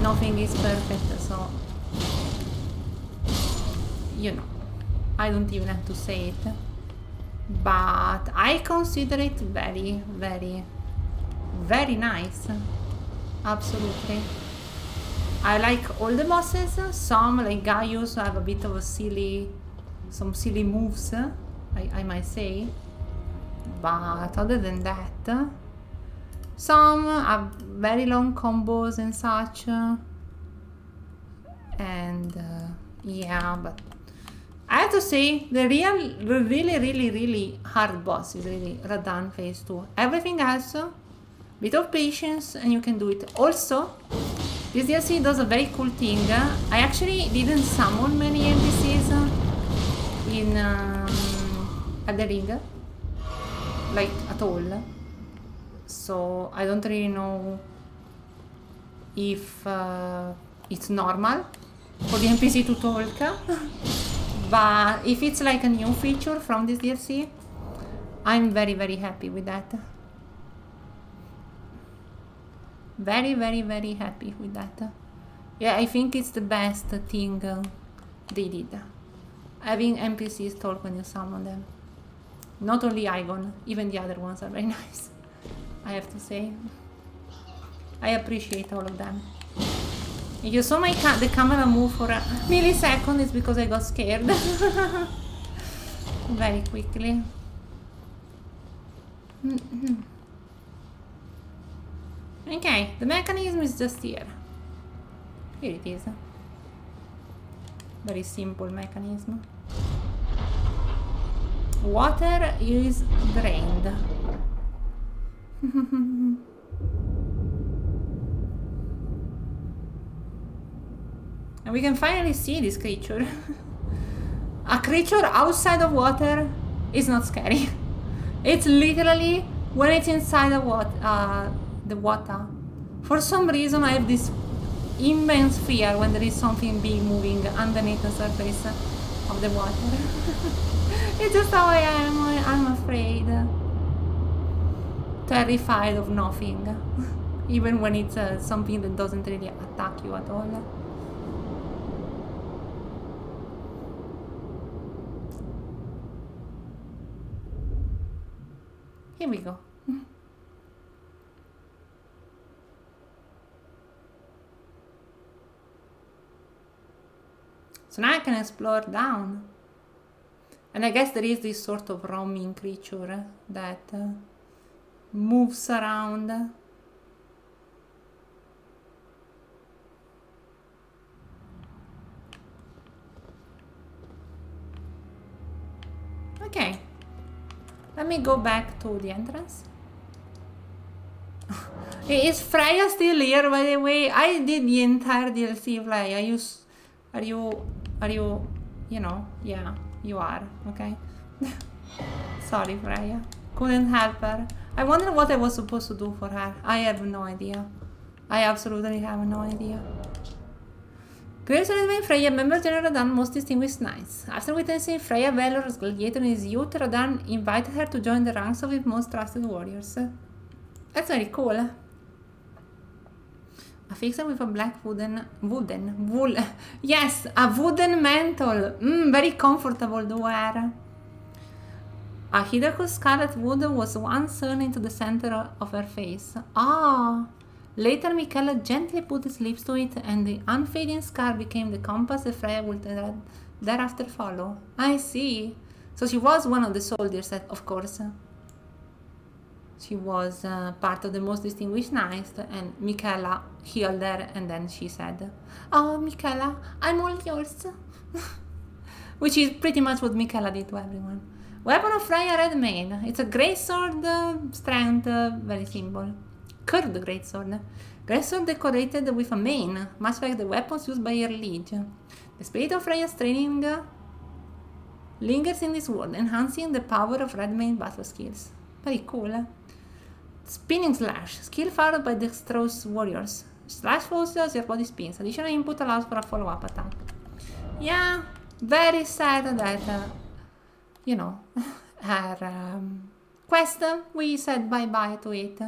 Nothing is perfect, so you know, I don't even have to say it. But I consider it very, very, very nice. Absolutely. I like all the bosses. Some, like Gaius, have a bit of some silly moves, I might say. But other than that, some have very long combos and such. And yeah, but I have to say, the really hard boss is really Radan phase 2. Everything else, bit of patience and you can do it. Also, this DLC does a very cool thing. I actually didn't summon many NPCs in at the ring, like at all. So I don't really know if it's normal for the NPC to talk. But if it's like a new feature from this DLC, I'm very, very happy with that. Very, very, very happy with that. Yeah, I think it's the best thing they did. Having NPCs talk when you summon them. Not only Igon, even the other ones are very nice. I have to say. I appreciate all of them. If you saw the camera move for a millisecond, it's because I got scared. Very quickly. Okay, the mechanism is just here. Here it is. Very simple mechanism. Water is drained. And we can finally see this creature. A creature outside of water is not scary. It's literally when it's inside the water. For some reason I have this immense fear when there is something big moving underneath the surface of the water. It's just how I am. I'm afraid. Terrified of nothing. Even when it's something that doesn't really attack you at all. Here we go. So now I can explore down. And I guess there is this sort of roaming creature that moves around. Okay. Let me go back to the entrance. Is Freya still here, by the way? I did the entire DLC, Freya. Are you, you know, yeah, you are, okay? Sorry, Freya. Couldn't help her. I wonder what I was supposed to do for her. I have no idea. I absolutely have no idea. Graves by Freya, member General Radan, most distinguished knights. After witnessing Freya valorous gladiator in his youth, Radan invited her to join the ranks of his most trusted warriors. That's very cool. Affix it with a black wool. Yes, a wooden mantle. Very comfortable to wear. A hitherto scarlet wood was once sewn into the center of her face. Ah! Later, Michaela gently put his lips to it, and the unfading scar became the compass that Freya would thereafter follow. I see. So she was one of the soldiers, of course. She was part of the most distinguished knights, and Michaela healed her, and then she said, "Oh, Michaela, I'm all yours." Which is pretty much what Michaela did to everyone. Weapon of Freya, red mane. It's a great sword, strength, very simple. Curved great sword. Great sword decorated with a mane, much like the weapons used by her liege. The spirit of Freya's training lingers in this world, enhancing the power of red mane battle skills. Very cool. Spinning slash. Skill followed by dexterous warriors. Slash falls as your body spins. Additional input allows for a follow-up attack. Yeah, very sad that, you know, her quest, we said bye-bye to it.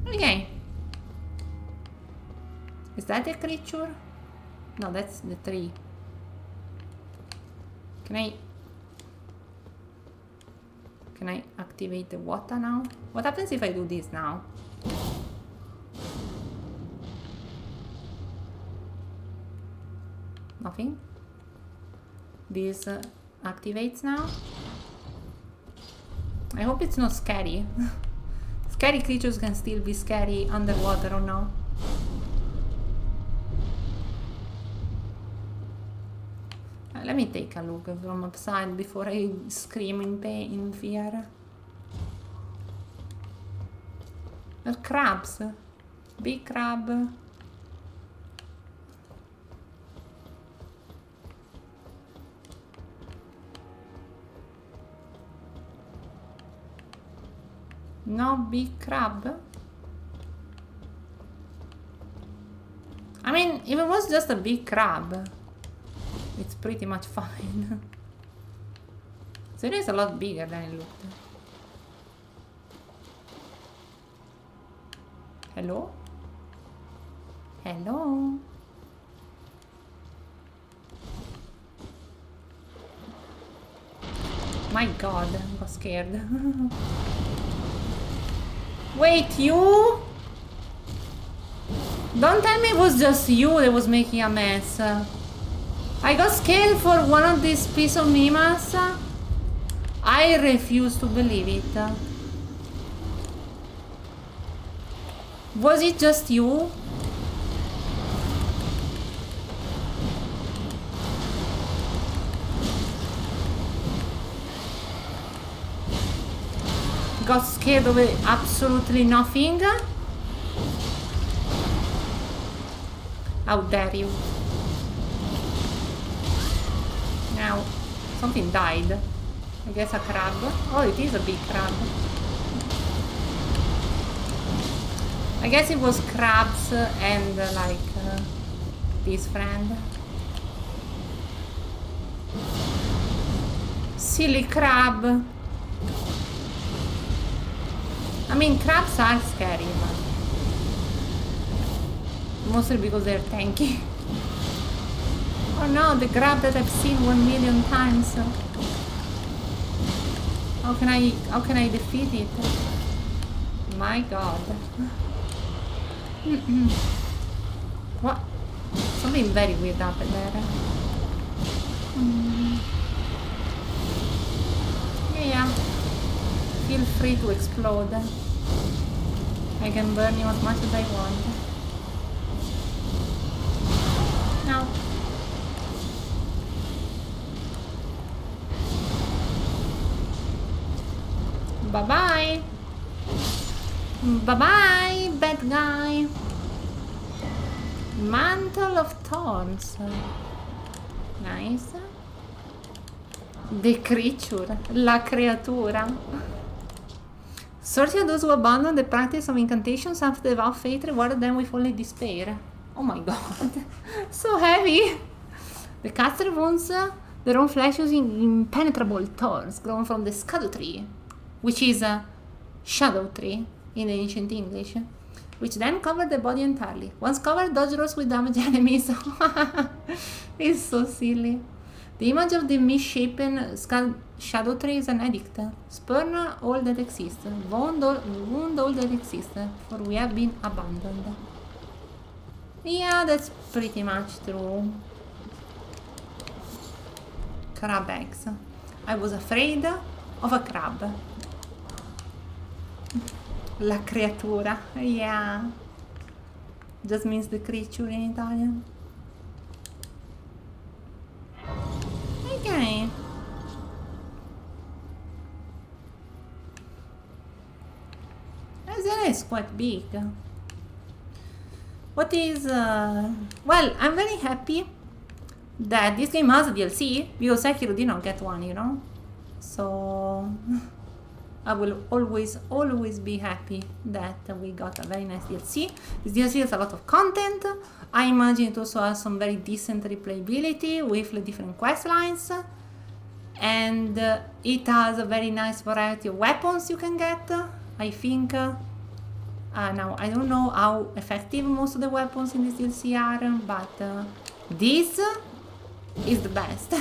Okay. Is that a creature? No, that's the tree. Can I activate the water now? What happens if I do this now? Nothing? This activates now? I hope it's not scary. Scary creatures can still be scary underwater or no? Let me take a look from upside before I scream in pain, in fear. Crabs. Big crab. No big crab? I mean, if it was just a big crab, it's pretty much fine. So it is a lot bigger than it looked. Hello? Hello? My god, I got scared. Wait, you? Don't tell me it was just you that was making a mess. I got scared for one of these piece of mimas. I refuse to believe it. Was it just you? Got scared of absolutely nothing? How dare you? Now, something died. I guess a crab. Oh, it is a big crab. I guess it was crabs and this friend. Silly crab. I mean, crabs are scary, but mostly because they're tanky. Oh no, the crab that I've seen 1,000,000 times. How can I defeat it? My god. What? Something very weird happened there. Yeah. Feel free to explode. I can burn you as much as I want. No. Bye-bye. Bye-bye, bad guy. Mantle of Thorns. Nice. The creature. La creatura. Sorting those who abandon the practice of incantations after the vow of fate rewarded them with only despair. Oh my god. So heavy. The caster wounds their own flesh using impenetrable thorns grown from the Scado tree, which is a shadow tree. in the ancient English, which then covered the body entirely. Once covered, dodge rolls will damage enemies. It's so silly. The image of the misshapen skull shadow tree is an edict. Spurn all that exists. Wound all that exists, for we have been abandoned. Yeah, that's pretty much true. Crab eggs. I was afraid of a crab. La creatura. Yeah. Just means the creature in Italian. Okay. This area is quite big. What is... well, I'm very happy that this game has a DLC, because Sekiro did not get one, you know? So... I will always be happy that we got a very nice DLC. This DLC has a lot of content. I imagine it also has some very decent replayability with the different quest lines. And it has a very nice variety of weapons you can get, I think. Now, I don't know how effective most of the weapons in this DLC are, but this is the best.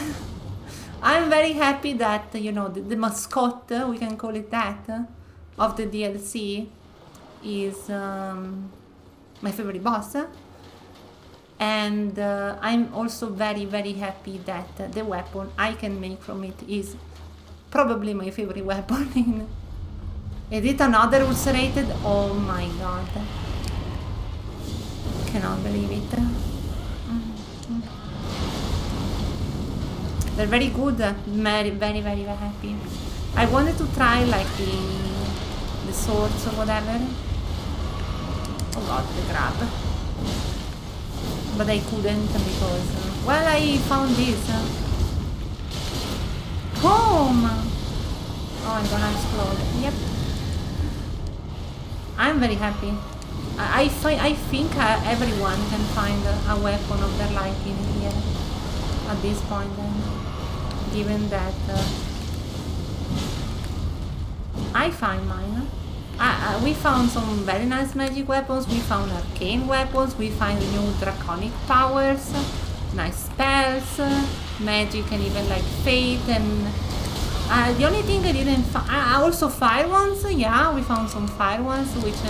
I'm very happy that, you know, the mascot, we can call it that, of the DLC is my favorite boss. And I'm also very happy that the weapon I can make from it is probably my favorite weapon. Is it another ulcerated? Oh my god. Cannot believe it. They're very good, very happy. I wanted to try like the swords or whatever. Oh god, the crab. But I couldn't because, well, I found this. Boom! Oh, I'm gonna explode. Yep. I'm very happy. I think everyone can find a weapon of their liking here at this point. Given that I find mine. We found some very nice magic weapons, we found arcane weapons, we find new draconic powers, nice spells, magic and even like fate, and the only thing I didn't find, also fire ones, yeah, we found some fire ones which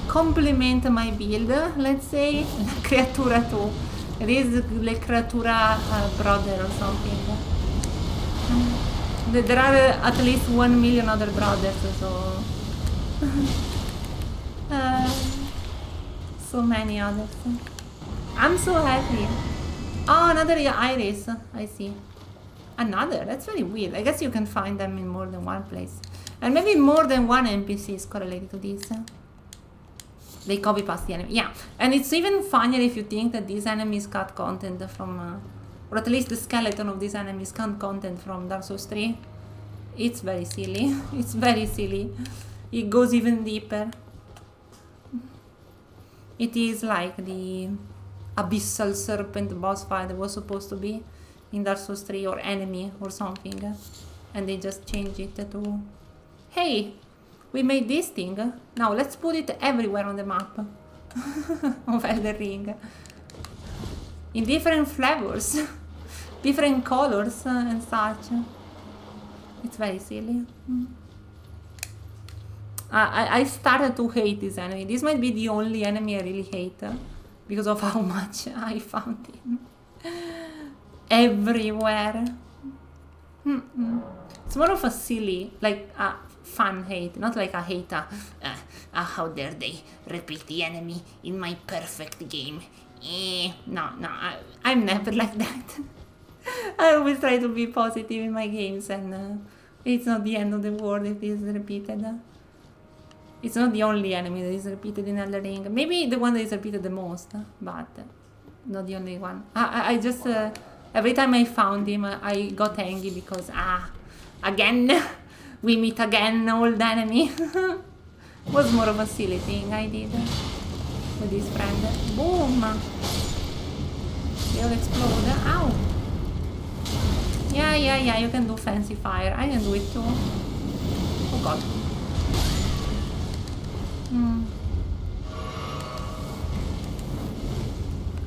complement my build, let's say. La creatura too. It is the creatura brother or something. There are at least 1 million other brothers, so... so many others. I'm so happy. Oh, another iris. I see. Another? That's very weird. I guess you can find them in more than one place. And maybe more than one NPC is correlated to this. They copy past the enemy. Yeah. And it's even funnier if you think that these enemies cut content from... or at least the skeleton of these enemies cut content from Dark Souls 3. It's very silly. It's very silly. It goes even deeper. It is like the abyssal serpent boss fight that was supposed to be in Dark Souls 3, or enemy or something. And they just changed it to, hey, we made this thing. Now let's put it everywhere on the map of Elden Ring. In different flavors, different colors and such. It's very silly. I started to hate this enemy. This might be the only enemy I really hate because of how much I found him everywhere. It's more of a silly, like a fun hate, not like a hate. How dare they repeat the enemy in my perfect game? No, I'm never like that. I always try to be positive in my games, and it's not the end of the world if it is repeated. It's not the only enemy that is repeated in Elden Ring. Maybe the one that is repeated the most, but not the only one. I just, every time I found him, I got angry because, again, we meet again, old enemy. Was more of a silly thing I did with this friend. Boom! They all explode. Ow! Yeah, you can do fancy fire. I can do it too. Oh god. Hmm.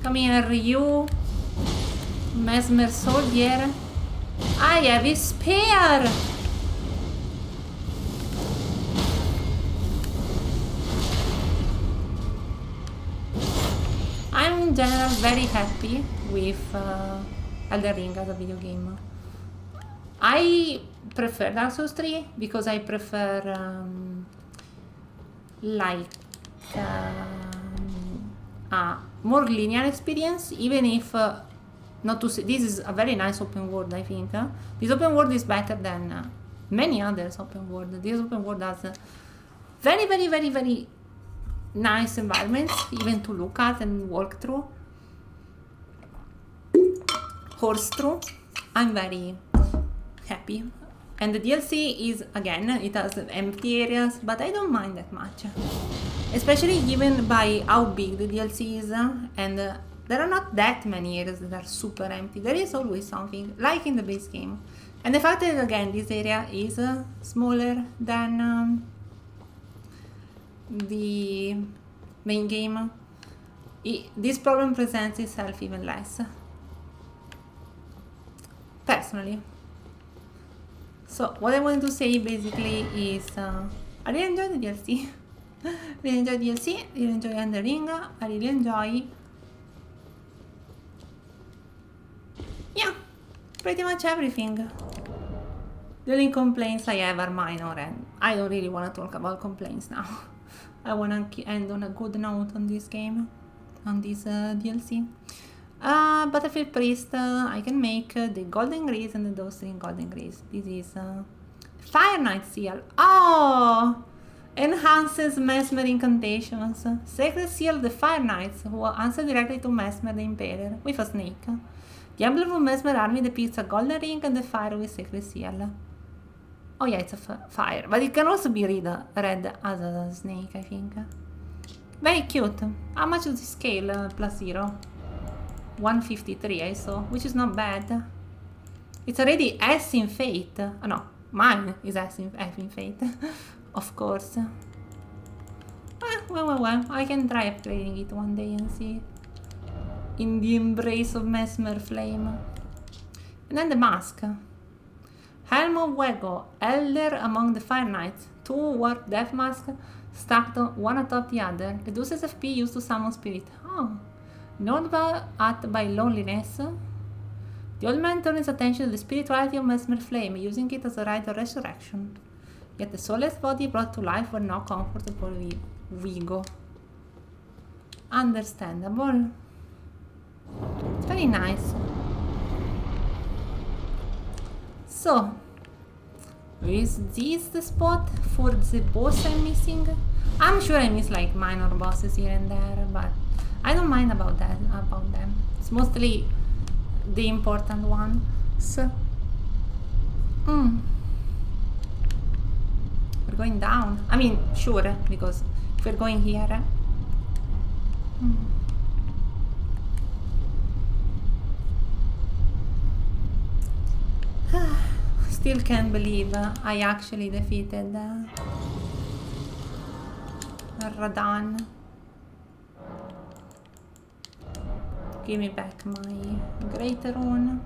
Come here, you mesmer soldier. I have a spear. I'm in general very happy with Elden Ring as a video game. I prefer Dark Souls 3 because I prefer like a more linear experience, even if not to say this is a very nice open world. I think this open world is better than many others open world. This open world has very, very, very, very nice environments, even to look at and walk through, horse through. I'm very happy. And the DLC is, again, it has empty areas, but I don't mind that much, especially given by how big the DLC is, and there are not that many areas that are super empty. There is always something, like in the base game. And the fact that, again, this area is smaller than the main game, this problem presents itself even less, personally. So what I wanted to say basically is I really enjoyed the DLC. Really enjoyed DLC, really enjoy Elden Ring, I really enjoy, yeah, pretty much everything. The only complaints I have are minor, and I don't really want to talk about complaints now. I want to end on a good note on this game, on this DLC. Battlefield Priest, I can make the Golden Grease and the Dowstring Golden Grease. This is Fire Knight Seal. Oh! Enhances Mesmer incantations. Sacred Seal, the Fire Knights, who answer directly to Mesmer the Impaler with a snake. The emblem of Mesmer army depicts a golden ring and the fire with Sacred Seal. Oh yeah, it's a fire, but it can also be read as a snake, I think. Very cute. How much does it scale plus 0? 153 I saw, which is not bad. It's already S in Fate. Oh no, mine is F in Fate. Of course. Well, I can try upgrading it one day and see. In the embrace of Mesmer Flame. And then the mask. Helm of Wego, Elder among the Fire Knights. 2 Warp Death Mask stacked one atop the other. Reduces FP used to summon spirit. Oh. Gnawed at by loneliness, the old man turned his attention to the spirituality of Mesmer Flame, using it as a rite of resurrection. Yet the soulless body brought to life were no comfort for Vigo. Understandable. It's very nice. So, is this the spot for the boss I'm missing? I'm sure I miss like minor bosses here and there, but I don't mind about them. It's mostly the important one. So, we're going down. I mean, sure, because if we're going here, still can't believe I actually defeated Radan. Give me back my greater rune.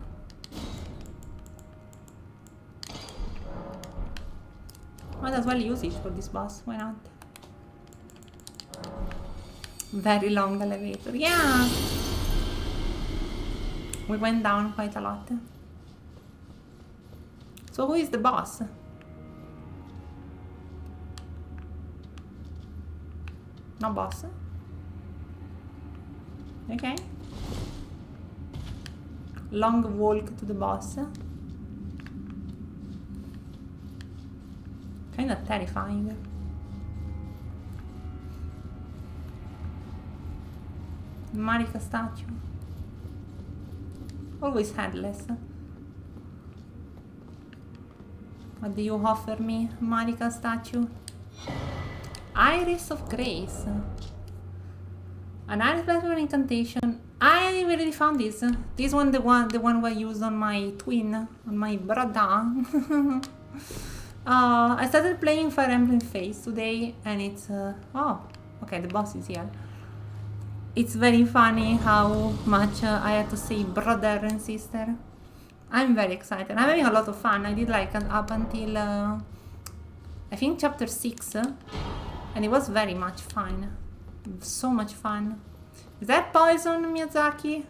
Might as well use it for this boss, why not? Very long elevator, yeah! We went down quite a lot. So who is the boss? No boss? Okay. Long walk to the boss. Kind of terrifying. Marika statue. Always headless. What do you offer me, Marika statue? Iris of Grace. An iris platform incantation. I already found this. This one, the one I used on my twin, on my brother. I started playing Fire Emblem Fates today, and it's oh, okay, the boss is here. It's very funny how much I had to say brother and sister. I'm very excited. I'm having a lot of fun. I did like up until I think chapter 6, and it was very much fun. So much fun. Is that poison, Miyazaki?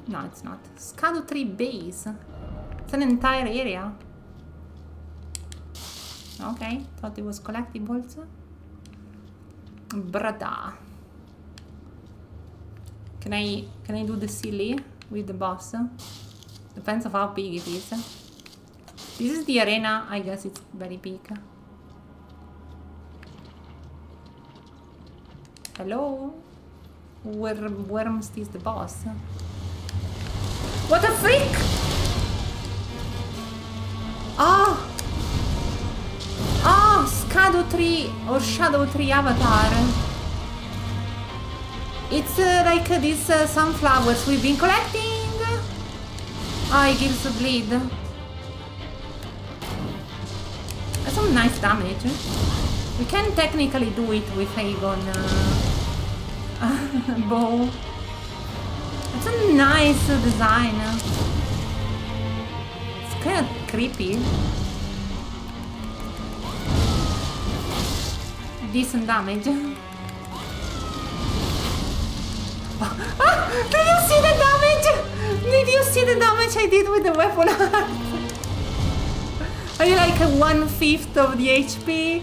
No, it's not. Scado 3 base. It's an entire area. Okay, thought it was collectibles. Brada. Can I do the silly with the boss? Depends on how big it is. This is the arena. I guess it's very big. Hello? Worms is the boss. What a freak! Oh! Oh, Scado 3 or Shadow 3 avatar. It's like these sunflowers we've been collecting. Oh, it gives a bleed. That's some nice damage. We can technically do it with Aegon bow. It's a nice design. It's kind of creepy. Decent damage. Did you see the damage? Did you see the damage I did with the weapon art? Are you like 1/5 of the HP?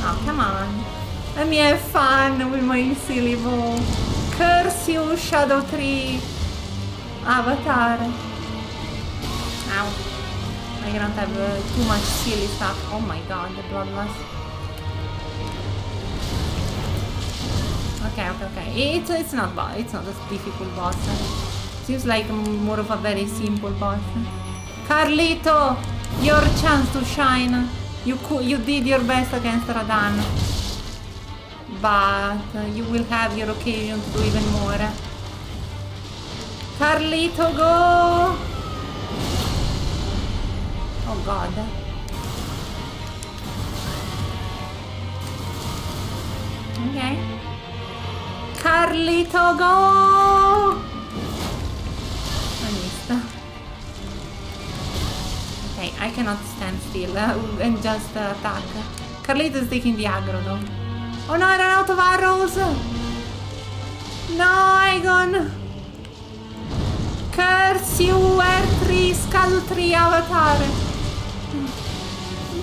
Oh, come on. Let me have fun with my silly bow. Curse you, Shadow 3 avatar. Ow. I cannot have too much silly stuff. Oh my god, the bloodlust. Okay. It's not bad. It's not a difficult boss. Seems like more of a very simple boss. Carlito, your chance to shine. You did your best against Radan, but you will have your occasion to do even more. Carlito, go! Oh god. Okay. Carlito, go! I missed. Okay, I cannot stand still and just attack. Carlito is taking the aggro though. Oh no, I ran out of arrows! No, Aegon! Curse you, R3, Scado 3 avatar!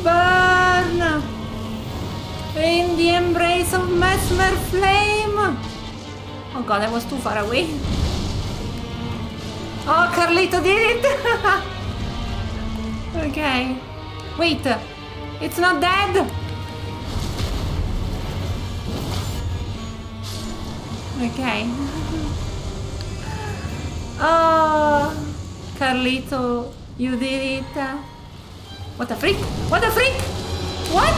Burn! In the embrace of Mesmer Flame! Oh god, I was too far away. Oh, Carlito did it! Okay. Wait, it's not dead! Okay. Oh, Carlito, you did it. What a freak! What a freak! What?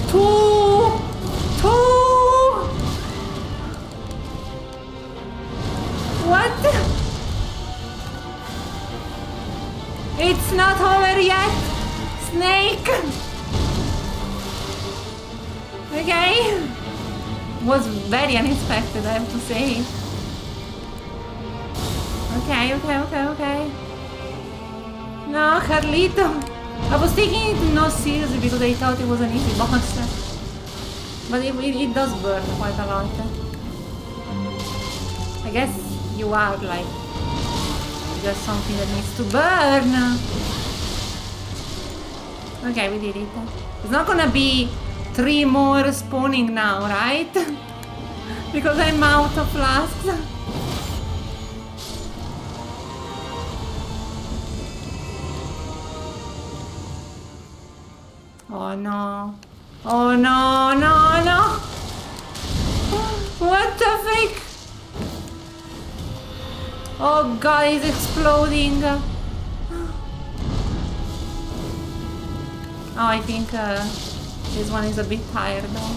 Two! What? It's not over yet, Snake! Okay. Was very unexpected, I have to say. Okay. No, Carlito. I was taking it not seriously because I thought it was an easy boss. But it does burn quite a lot. I guess you are like just something that needs to burn. Okay, we did it. It's not gonna be 3 more spawning now, right? Because I'm out of flasks. Oh no. Oh no, no. What the freak? Oh god, it's exploding. Oh, I think this one is a bit tired though.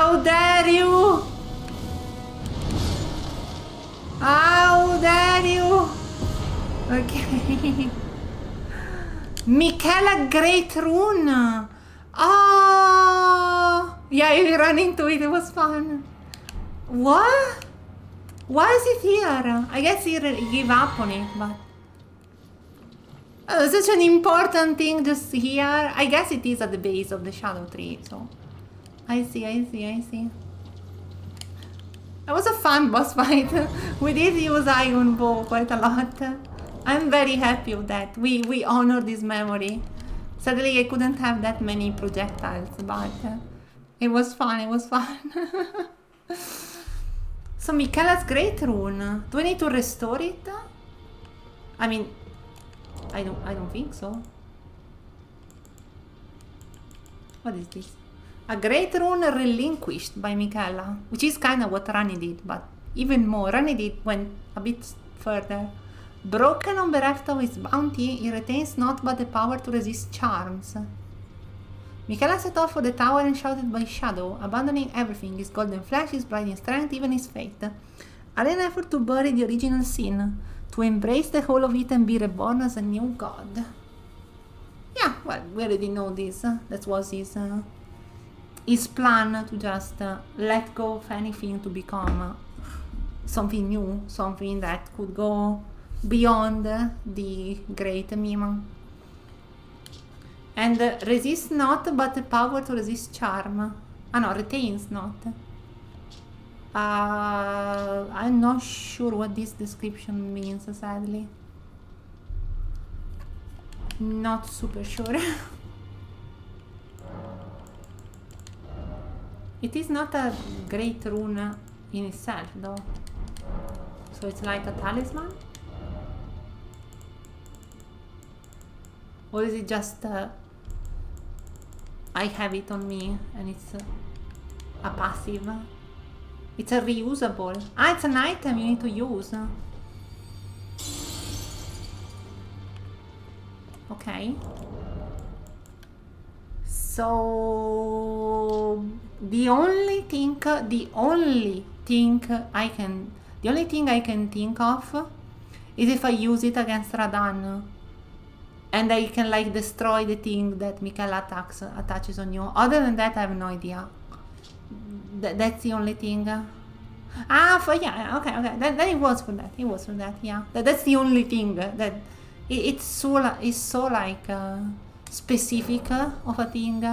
How dare you! How dare you! Okay. Michaela Great Rune! Oh! Yeah, we ran into it, it was fun. What? Why is it here? I guess he gave up on it, but... Oh, such an important thing just here. I guess it is at the base of the shadow tree, so... I see. That was a fun boss fight. We did use Iron Bow quite a lot. I'm very happy with that. We honor this memory. Sadly, I couldn't have that many projectiles, but it was fun, So Michaela's Great Rune. Do I need to restore it? I mean, I don't think so. What is this? A Great Rune relinquished by Michaela, which is kind of what Rani did, but even more. Rani went a bit further. Broken and bereft of his bounty, he retains not but the power to resist charms. Michaela set off for the tower and shouted by shadow, abandoning everything, his golden flesh, his blinding strength, even his fate. All in an effort to bury the original sin, to embrace the whole of it and be reborn as a new god. Yeah, well, we already know this. That was his plan, to just let go of anything to become something new, something that could go beyond the great meme. And resist not but the power to resist charm. Ah no, retains not. I'm not sure what this description means, sadly. Not super sure. It is not a great rune in itself, though. So it's like a talisman? Or is it just I have it on me and it's a passive? It's a reusable. Ah, it's an item you need to use. Okay. So the only thing I can think of is if I use it against Radan, and I can like destroy the thing that Michaela attaches on you. Other than that, I have no idea. That's the only thing. Yeah, okay. Then it was for that. Yeah. That's the only thing that it's so like specific of a thing.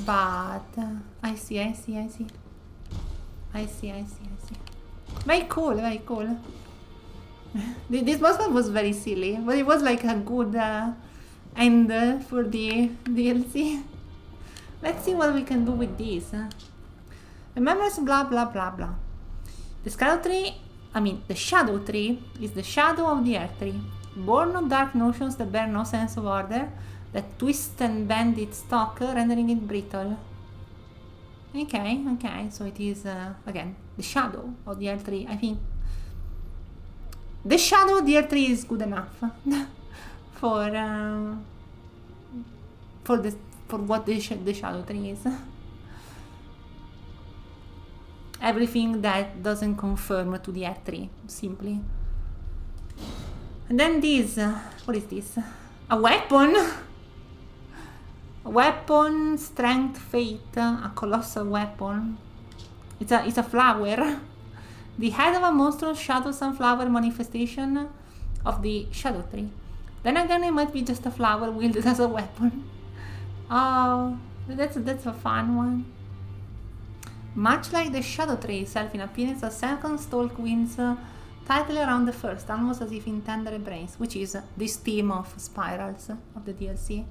But I see. Very cool. This boss fight was very silly, but it was like a good end for the DLC. Let's see what we can do with this. Remembers blah blah blah blah. The shadow tree is the shadow of the earth tree, born of dark notions that bear no sense of order, that twist and bend its stalk, rendering it brittle. Okay, so it is again the shadow of the earth tree. I think the shadow of the earth tree is good enough for what the shadow tree is. Everything that doesn't conform to the earth tree, simply. And then this, what is this? A weapon? A weapon, strength, fate, a colossal weapon. It's a flower. The head of a monstrous shadow sunflower manifestation of the shadow tree. Then again, it might be just a flower wielded as a weapon. Oh, that's a fun one. Much like the shadow tree itself in appearance, a second stalk winds tightly around the first, almost as if in tender embrace, which is this theme of spirals of the DLC.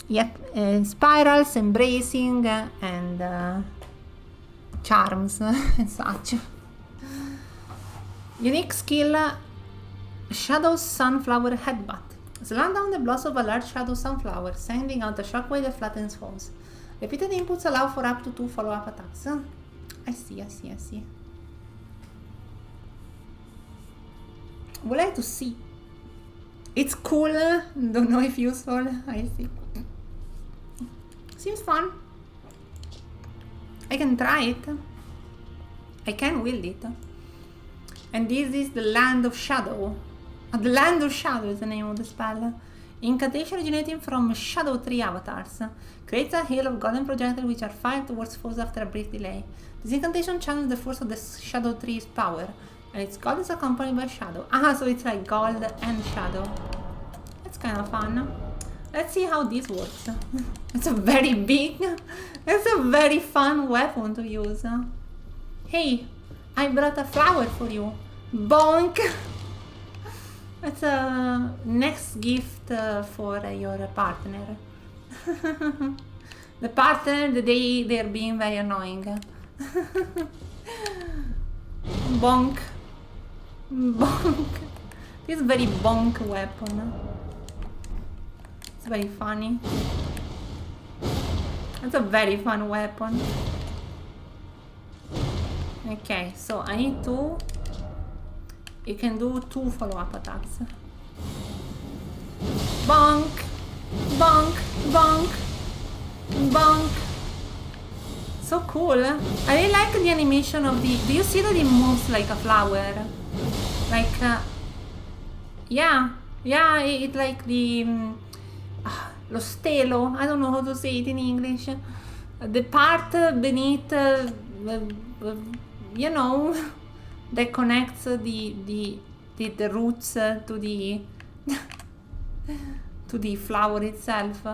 Yep, spirals, embracing, and charms and such. Unique skill, Shadow Sunflower Headbutt. Slam down the blossom of a large shadow sunflower, sending out a shockwave that flattens foes. Repeated inputs allow for up to 2 follow-up attacks. I see. Would like to see. It's cool, don't know if useful. I see. Seems fun. I can try it. I can wield it. And this is the Land of Shadow. The Land of Shadow is the name of the spell. Incantation originating from Shadow Tree avatars. Creates a hail of golden projectiles which are fired towards foes after a brief delay. This incantation channels the force of the Shadow Tree's power. And its gold is accompanied by shadow. Ah, so it's like gold and shadow. That's kind of fun. Let's see how this works. It's a very big, it's a very fun weapon to use. Hey, I brought a flower for you. Bonk! That's a next gift for your partner. The partner, they're being very annoying. Bonk. Bonk. This is very bonk weapon. It's very funny. It's a very fun weapon. Okay, so I need to... You can do 2 follow-up attacks. Bonk! Bonk! Bonk! Bonk! So cool. I really like the animation of the... Do you see that it moves like a flower? Like... yeah. Yeah, it like the... lo stelo. I don't know how to say it in English. The part beneath... you know... that connects the roots to the... to the flower itself.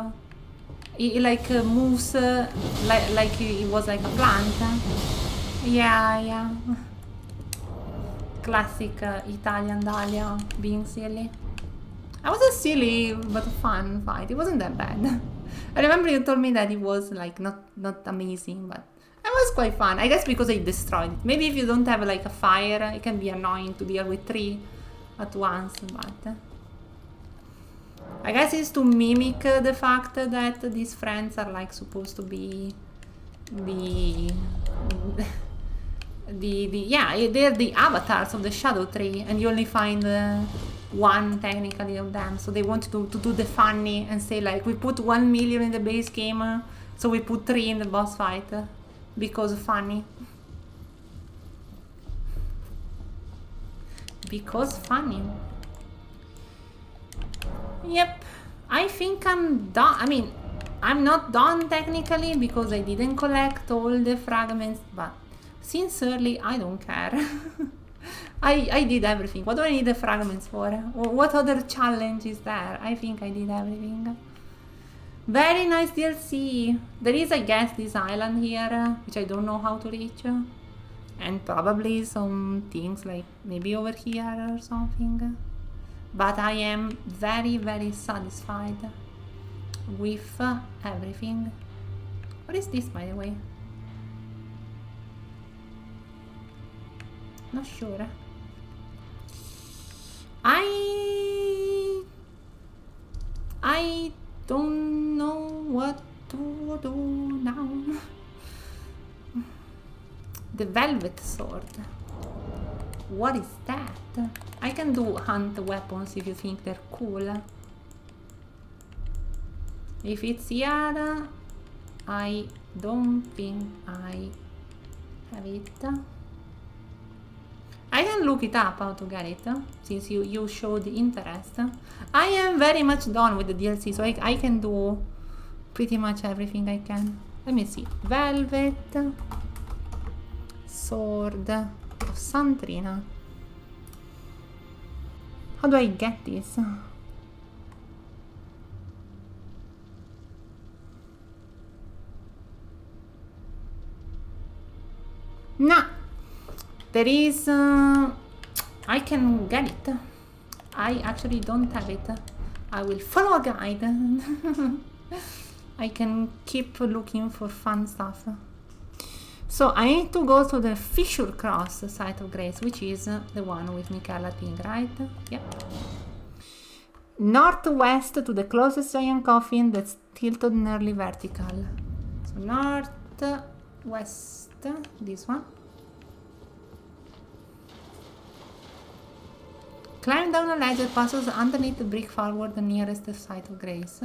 It like moves like it was like a plant. Yeah, yeah. Classic Italian Dahlia being silly. I was a silly but fun fight. It wasn't that bad. I remember you told me that it was like not amazing, but it was quite fun. I guess because I destroyed it. Maybe if you don't have like a fire, it can be annoying to deal with 3 at once, but I guess it's to mimic the fact that these friends are like supposed to be yeah, they're the avatars of the Shadow Tree, and you only find one technically of them. So they want to do the funny and say like, we put 1 million in the base game, so we put 3 in the boss fight because funny. Because funny. Yep, I think I'm done. I mean, I'm not done technically because I didn't collect all the fragments, but sincerely, I don't care. I did everything. What do I need the fragments for? What other challenge is there? I think I did everything. Very nice DLC. There is, I guess, this island here, which I don't know how to reach. And probably some things like maybe over here or something. But I am very, very satisfied with everything. What is this, by the way? Not sure. I don't know what to do now. The Velvet Sword. What is that? I can do hunt weapons if you think they're cool. If it's here, I don't think I have it. I can look it up how to get it, since you showed interest. I am very much done with the DLC, so I can do pretty much everything I can. Let me see. Velvet Sword of Santrina. How do I get this? Nah. There is... I can get it. I actually don't have it. I will follow a guide. I can keep looking for fun stuff. So I need to go to the Fissure Cross Site of Grace, which is the one with Michaela thing, right? Yep. Northwest to the closest giant coffin that's tilted nearly vertical. So northwest, this one. Climb down a ledge that passes underneath the brick forward the nearest Site of Grace.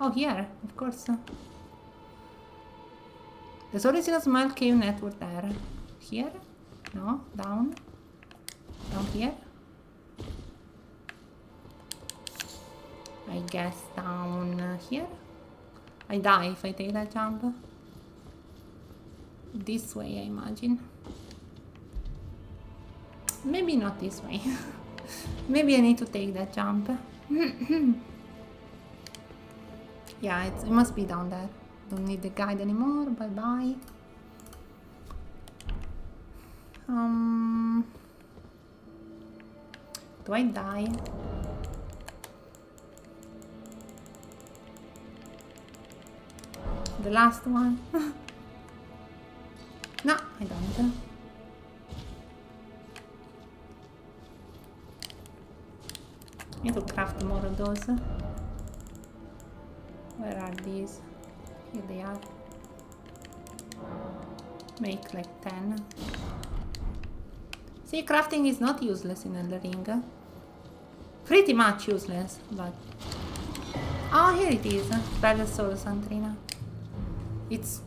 Oh, here, of course. There's always a small cave network there. Here? No? Down? Down here? I guess down here? I die if I take that jump. This way, I imagine. Maybe not this way. Maybe I need to take that jump. Yeah, it must be down there. Don't need the guide anymore. Bye bye. Do I die? The last one? No, I don't. Need to craft more of those. Where are these? Here they are. Make like 10. See, crafting is not useless in Elden Ring. Pretty much useless, but... Oh, here it is. Velvet Soul Santrina. It's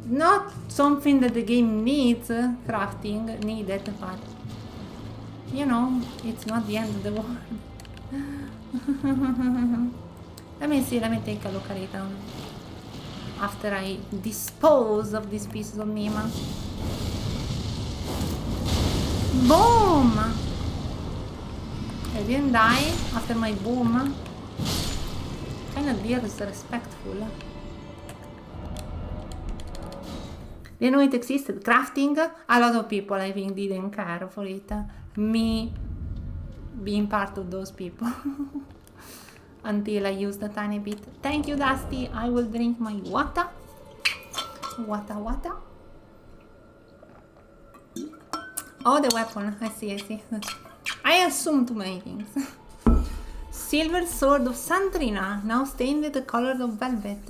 not something that the game needs, crafting needed, but... You know, it's not the end of the world. Let me see, let me take a look at it after I dispose of these pieces of Mima. Boom! I didn't die after my boom. Kind of disrespectful. They know it existed. Crafting, a lot of people I think didn't care for it. Me being part of those people. Until I used a tiny bit. Thank you, Dusty. I will drink my water. Water. Oh, the weapon. I see. I assume too many things. Silver Sword of Santrina, now stained with the color of velvet.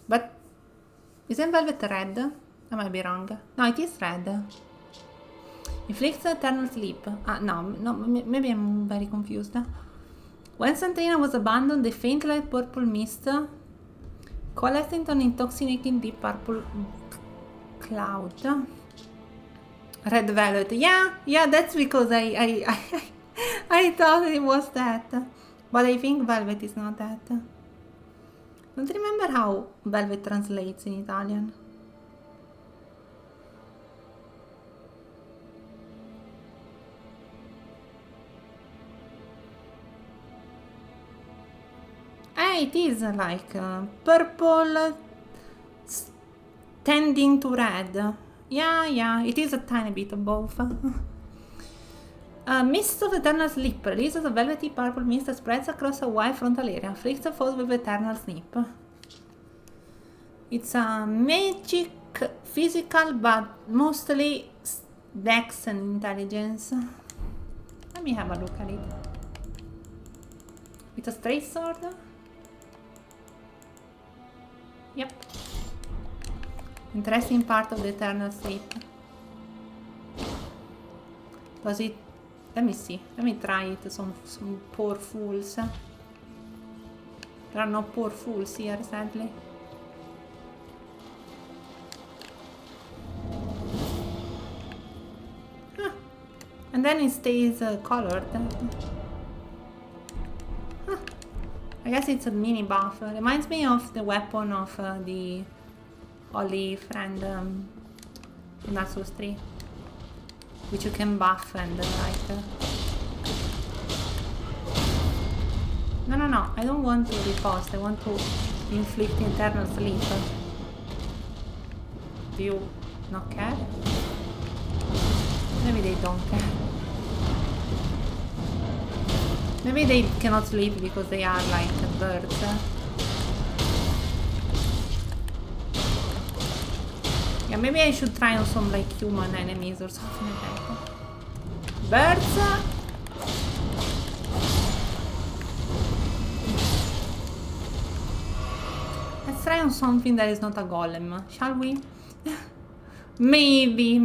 But isn't velvet red? I might be wrong. No, it is red. Inflicts eternal sleep. No, maybe I'm very confused. When Santrina was abandoned, the faint light purple mist coalesced into an intoxicating deep purple cloud. Red velvet. Yeah, that's because I thought it was that. But I think velvet is not that. Don't remember how velvet translates in Italian. It is like purple tending to red. Yeah, it is a tiny bit of both. Mist of Eternal Sleep releases a velvety purple mist that spreads across a wide frontal area. Afflicts the foes with Eternal Sleep. It's a magic, physical, but mostly dex and intelligence. Let me have a look at it. It's a straight sword. Yep. Interesting part of the Eternal Sleep. Does it... Let me see. Let me try it. Some poor fools. There are no poor fools here, sadly. Huh. And then it stays colored. Huh. I guess it's a mini buff. Reminds me of the weapon of the Holy Friend in Dark Souls 3, which you can buff and like... No, I don't want to riposte, I want to inflict eternal sleep. Do you not care? Maybe they don't care. Maybe they cannot sleep because they are like birds. Yeah, maybe I should try on some like human enemies or something like that. Birds! Let's try on something that is not a golem, shall we? Maybe.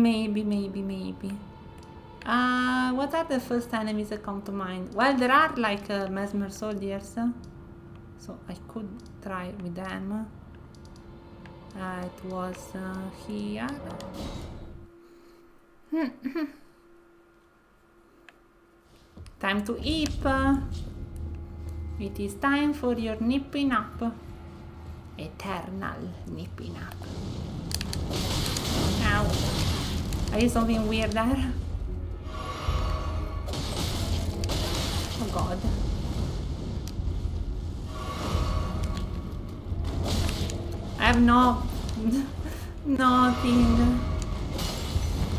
What are the first enemies that come to mind? Well, there are like mesmer soldiers, so I could try with them. It was here. Time to eat. It is time for your nipping up. Eternal nipping up. Ow. I did something weird there. Oh god. I have nothing.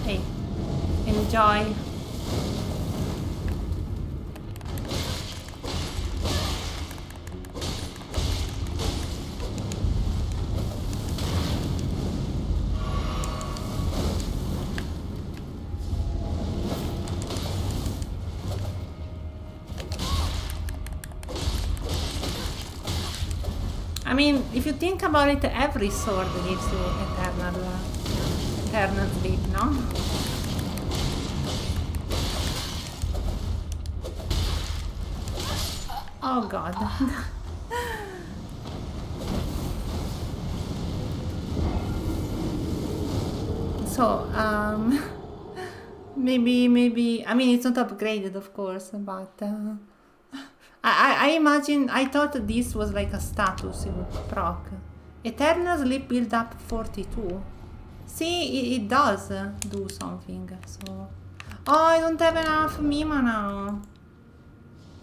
Hey, enjoy. I mean, if you think about it, every sword gives you eternal sleep, no? Oh god. So, maybe, I mean, it's not upgraded, of course, but I imagine, I thought this was like a status it would proc. Eternal Sleep build up 42. See, it does do something, so... Oh, I don't have enough Mima now.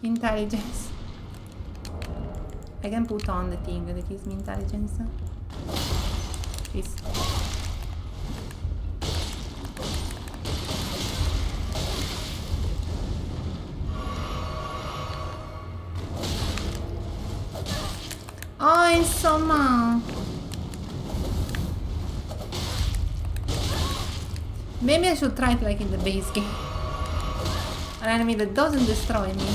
Intelligence. I can put on the thing that gives me intelligence. Please. Oh, insomma. Maybe I should try it like in the base game. An enemy that doesn't destroy me.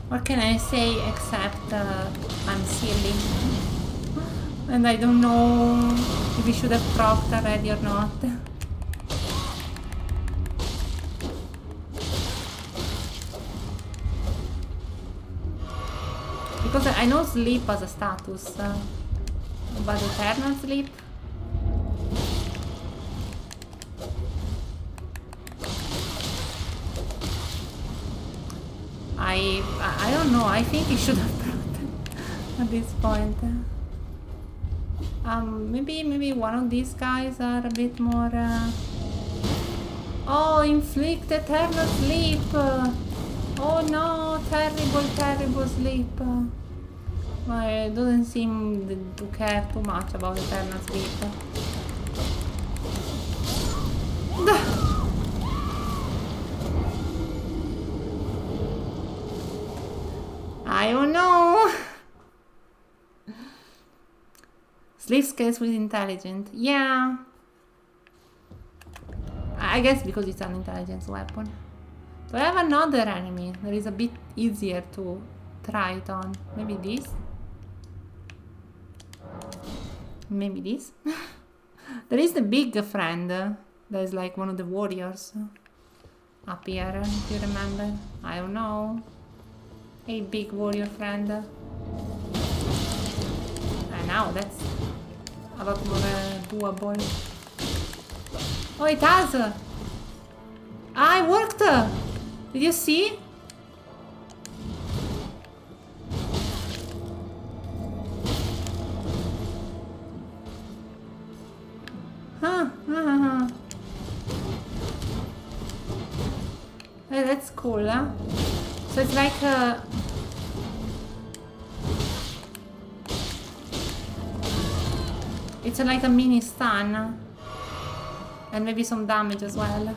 What can I say except I'm silly and I don't know if we should have procced already or not. Because I know sleep as a status, but eternal sleep? I don't know, I think it should have brought at this point. Maybe one of these guys are a bit more... Oh, inflict eternal sleep! Oh no, terrible sleep. It doesn't seem to care too much about eternal sleep. I don't know. Sleep scales with intelligent. Yeah. I guess because it's an intelligence weapon. Do I have another enemy that is a bit easier to try it on? Maybe this? Maybe this? There is the big friend that is like one of the warriors up here, if you remember. I don't know. Hey, big warrior friend. And now that's a lot more doable. Oh, it has! Ah, it worked! Did you see? Huh. Hey, that's cool, huh? So it's like it's like a mini stun. And maybe some damage as well.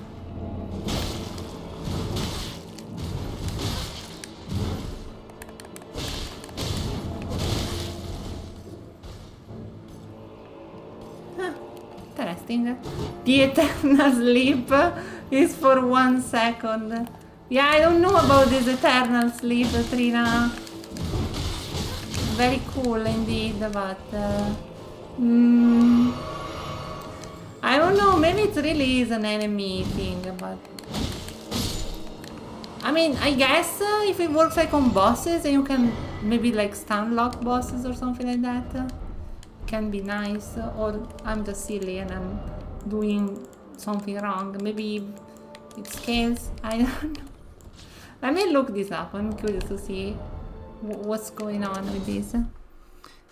Interesting. The eternal sleep It's for 1 second. Yeah, I don't know about this eternal sleep, Trina. Very cool indeed, but I don't know, maybe it really is an enemy thing, but I mean, I guess if it works like on bosses and you can maybe like stun lock bosses or something like that, can be nice, or I'm just silly and I'm doing something wrong. Maybe it scales, I don't know. Let me look this up, I'm curious to see what's going on with this.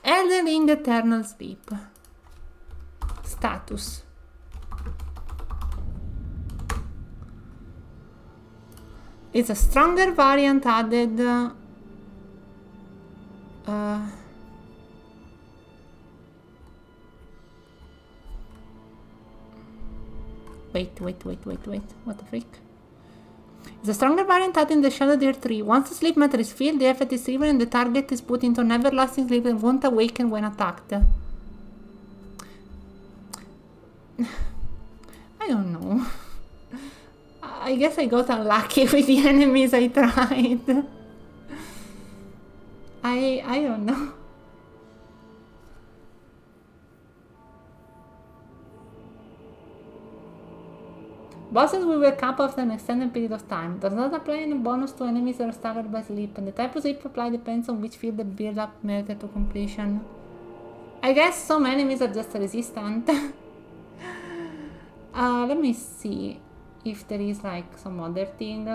Elden Ring Eternal Sleep. Status. It's a stronger variant added. Wait. What the freak? It's a stronger variant added in the Shadow Deer 3. Once the sleep meter is filled, the effect is driven and the target is put into an everlasting sleep and won't awaken when attacked. I don't know. I guess I got unlucky with the enemies I tried. I don't know. Bosses will wake up after an extended period of time. Does not apply any bonus to enemies that are staggered by sleep, and the type of sleep applied depends on which field the build-up merited to completion. I guess some enemies are just resistant. Let me see if there is like some other thing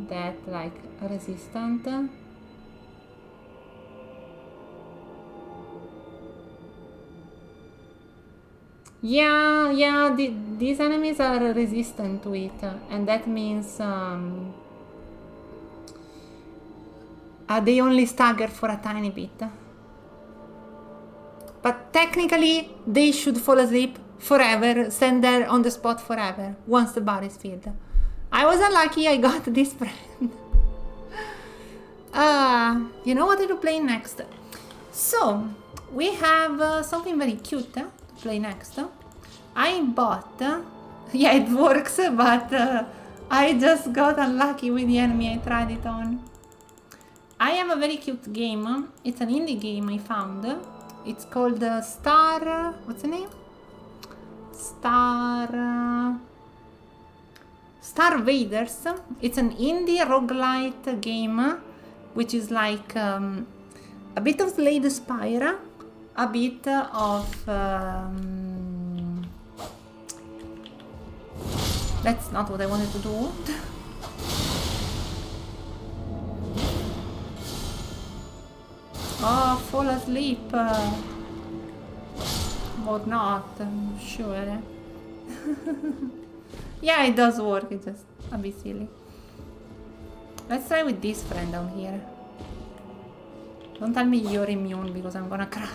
that like resistant. Yeah, these enemies are resistant to it, and that means they only stagger for a tiny bit. But technically, they should fall asleep forever, stand there on the spot forever, once the bar is filled. I was unlucky, I got this friend. You know what to play next? So, we have something very cute to play next. I bought, yeah, it works, but I just got unlucky with the enemy I tried it on. I have a very cute game. It's an indie game I found. It's called Star... what's the name? Star Vaders. It's an indie roguelite game, which is like a bit of Slay the Spire, a bit of... that's not what I wanted to do. Oh, fall asleep. Or not, I'm sure. Yeah, it does work, it's just a bit silly. Let's try with this friend down here. Don't tell me you're immune because I'm gonna cry.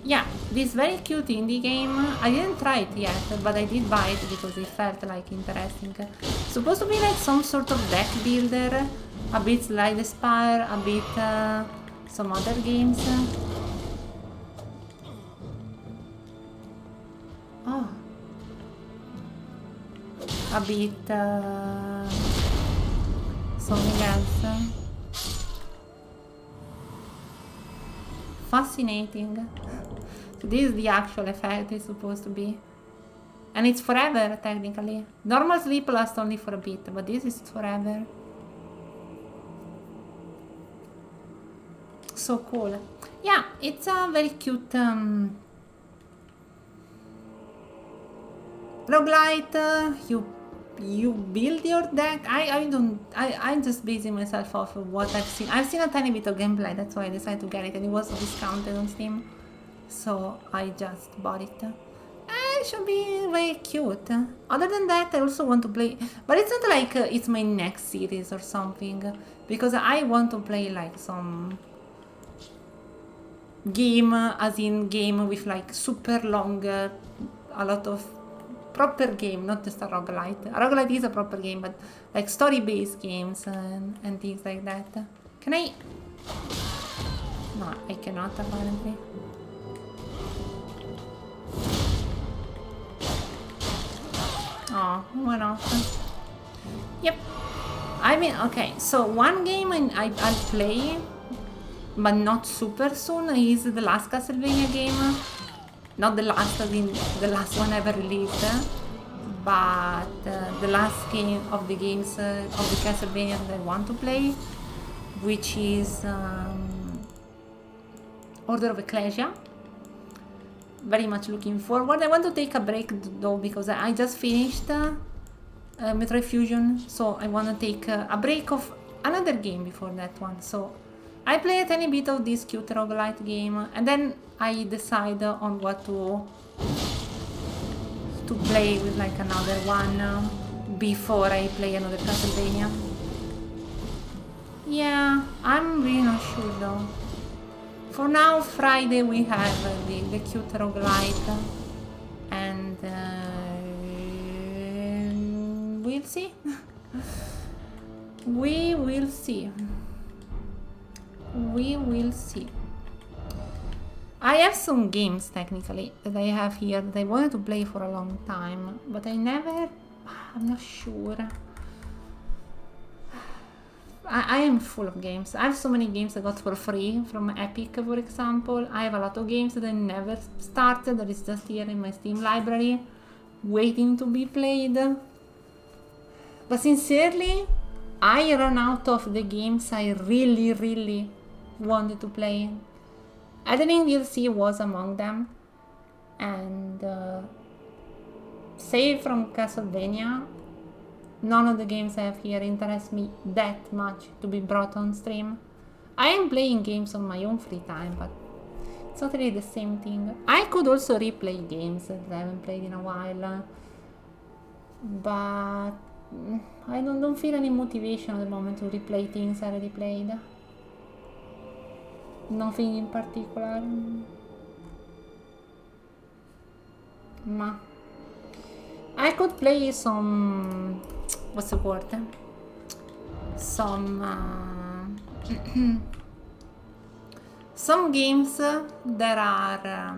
Yeah, this very cute indie game. I didn't try it yet, but I did buy it because it felt like interesting. It's supposed to be like some sort of deck builder, a bit like the Spire, a bit some other games. Oh, a bit something else. Fascinating. So this is the actual effect it's supposed to be. And it's forever, technically. Normal sleep lasts only for a bit, but this is forever. So cool. Yeah, it's a very cute roguelite. You build your deck. I'm just basing myself off of what I've seen. I've seen a tiny bit of gameplay, that's why I decided to get it, and it was discounted on Steam, so I just bought it. It should be very cute. Other than that, I also want to play, but it's not like it's my next series or something, because I want to play like some game, as in game with like super long, a lot of proper game, not just a roguelite. A roguelite is a proper game, but like story-based games and things like that. Can I? No, I cannot apparently. Oh, why not? Yep. I mean, okay, so one game I'll play, but not super soon, is the last Castlevania game. Not the last, as in the last one ever released, but the last game of the games of the Castlevania that I want to play, which is Order of Ecclesia. Very much looking forward. I want to take a break though, because I just finished Metroid Fusion, so I want to take a break of another game before that one. So I play a tiny bit of this cute roguelite game, and then I decide on what to play with, like another one before I play another Castlevania. Yeah, I'm really not sure though. For now, Friday we have the cute roguelite, and we'll see. We will see. We will see. I have some games technically that I have here that I wanted to play for a long time, but I'm not sure. I am full of games. I have so many games I got for free from Epic, for example. I have a lot of games that I never started, that is just here in my Steam library, waiting to be played. But sincerely, I ran out of the games I really wanted to play. Elden DLC was among them, and save from Castlevania, none of the games I have here interest me that much to be brought on stream. I am playing games on my own free time, but it's not really the same thing. I could also replay games that I haven't played in a while, but I don't feel any motivation at the moment to replay things I already played. Nothing in particular. Ma I could play some, what's the word? Some some games that are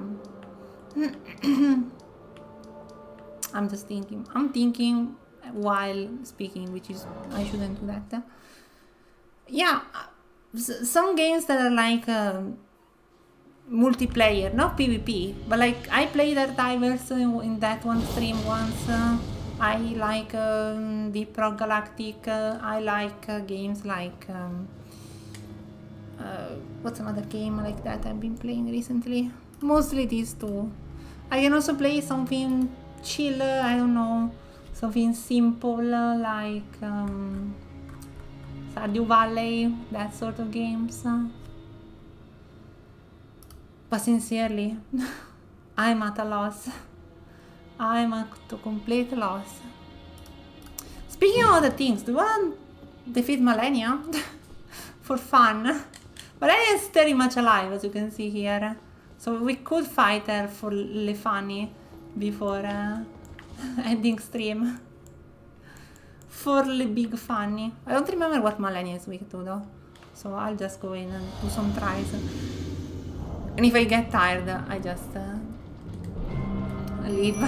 I'm just thinking. I'm thinking while speaking, which is, I shouldn't do that. Yeah, some games that are like multiplayer, not PvP, but like I played Divers in that one stream once. I like Deep Rock Galactic. I like games like what's another game like that I've been playing recently? Mostly these two. I can also play something chill, I don't know, something simple like Stardew Valley, that sort of games. But sincerely, I'm at a loss. I'm at a complete loss. Speaking of other things, do you want to defeat Malenia? For fun? Malenia is very much alive, as you can see here. So we could fight her for le funny before ending stream. For the big funny. I don't remember what Malenia is weak to though. So I'll just go in and do some tries. And if I get tired, I just leave.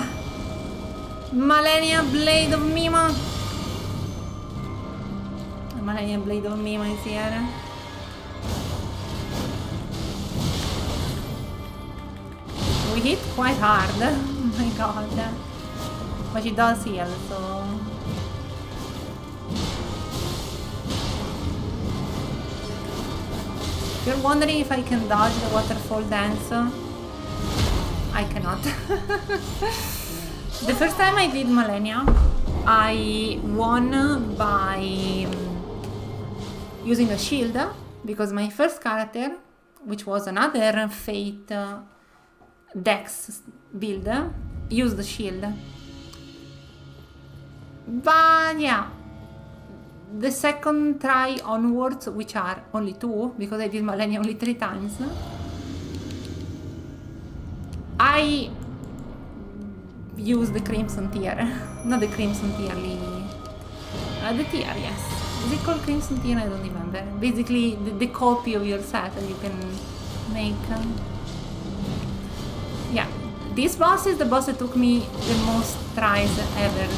Malenia Blade of Mima. Malenia Blade of Mima is here. We hit quite hard. Oh my god. But she does heal, so... If you're wondering if I can dodge the waterfall dance, I cannot. The first time I did Malenia, I won by using a shield, because my first character, which was another Fate Dex build, used the shield. But yeah, the second try onwards, which are only 2, because I did Malenia only 3 times, I used the Crimson Tier. Not the Crimson Tier, the tier, yes. Is it called Crimson Tier? I don't remember. Basically, the copy of yourself that you can make. Yeah, This boss is the boss that took me the most tries ever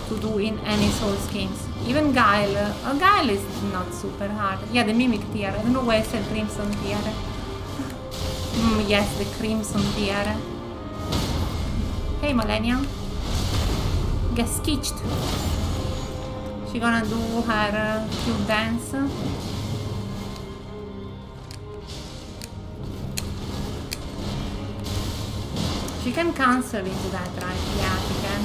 to do in any Souls games. Even Guile. Guile is not super hard. Yeah, the Mimic tier. I don't know why I said Crimson tier. Yes, the Crimson tier. Hey, Malenia. Get schiced. She gonna do her cute dance. She can cancel into that, right? Yeah, she can.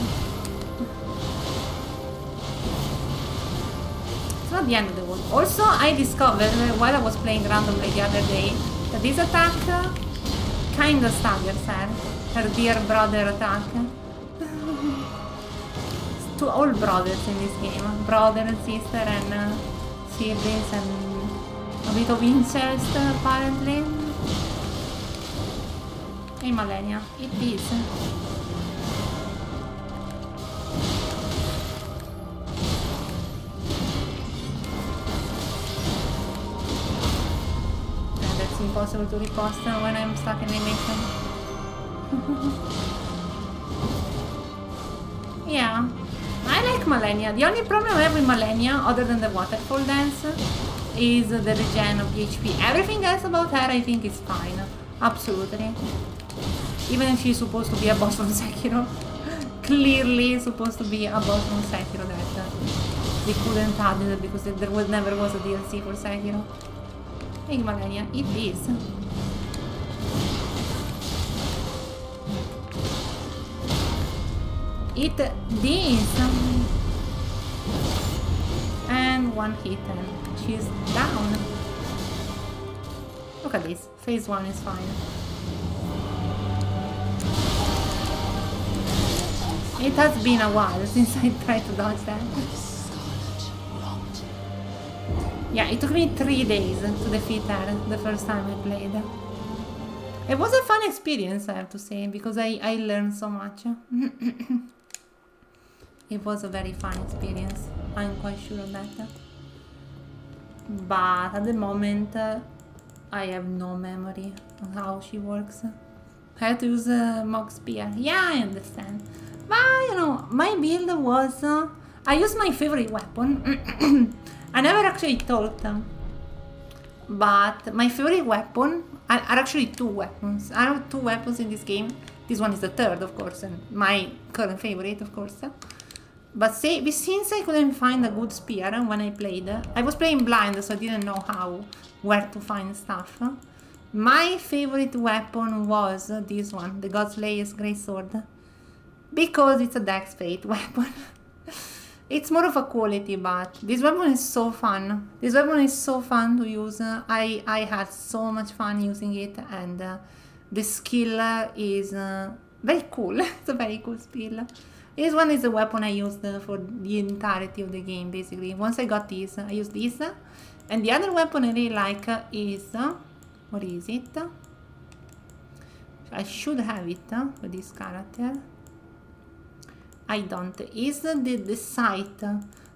It's not the end of the world. Also, I discovered while I was playing randomly the other day that this attack kinda staggers her. Her dear brother attack. To all brothers in this game. Brother and sister and siblings and a bit of incest apparently. Hey Malenia, eat this. That's impossible to repost when I'm stuck in animation. Yeah, I like Malenia. The only problem I have with Malenia, other than the waterfall dance, is the regen of the HP. Everything else about her I think is fine. Absolutely. Even if she's supposed to be a boss from Sekiro. Clearly supposed to be a boss from Sekiro that they couldn't add it because there never was a DLC for Sekiro. Hey Malenia, eat this. Eat this. And one hit and she's down. Look at this. Phase 1 is fine. It has been a while since I tried to dodge that. Yeah, it took me 3 days to defeat her the first time I played. It was a fun experience, I have to say, because I learned so much. It was a very fun experience, I'm quite sure of that. But at the moment, I have no memory of how she works. I had to use a Mog Spear. Yeah, I understand. But, you know, my build was... I used my favorite weapon. I never actually told them. But my favorite weapon are actually 2 weapons. I have 2 weapons in this game. This one is the 3rd, of course, and my current favorite, of course. But since I couldn't find a good spear when I played, I was playing blind, so I didn't know where to find stuff. My favorite weapon was this one, the Godslayer's Greatsword, because it's a Dex Fate weapon. It's more of a quality, but this weapon is so fun. This weapon is so fun to use. I had so much fun using it, and the skill is very cool. It's a very cool skill. This one is the weapon I used for the entirety of the game, basically. Once I got this, I used this. And the other weapon I really like is... what is it? I should have it for this character. I don't. Is the sight.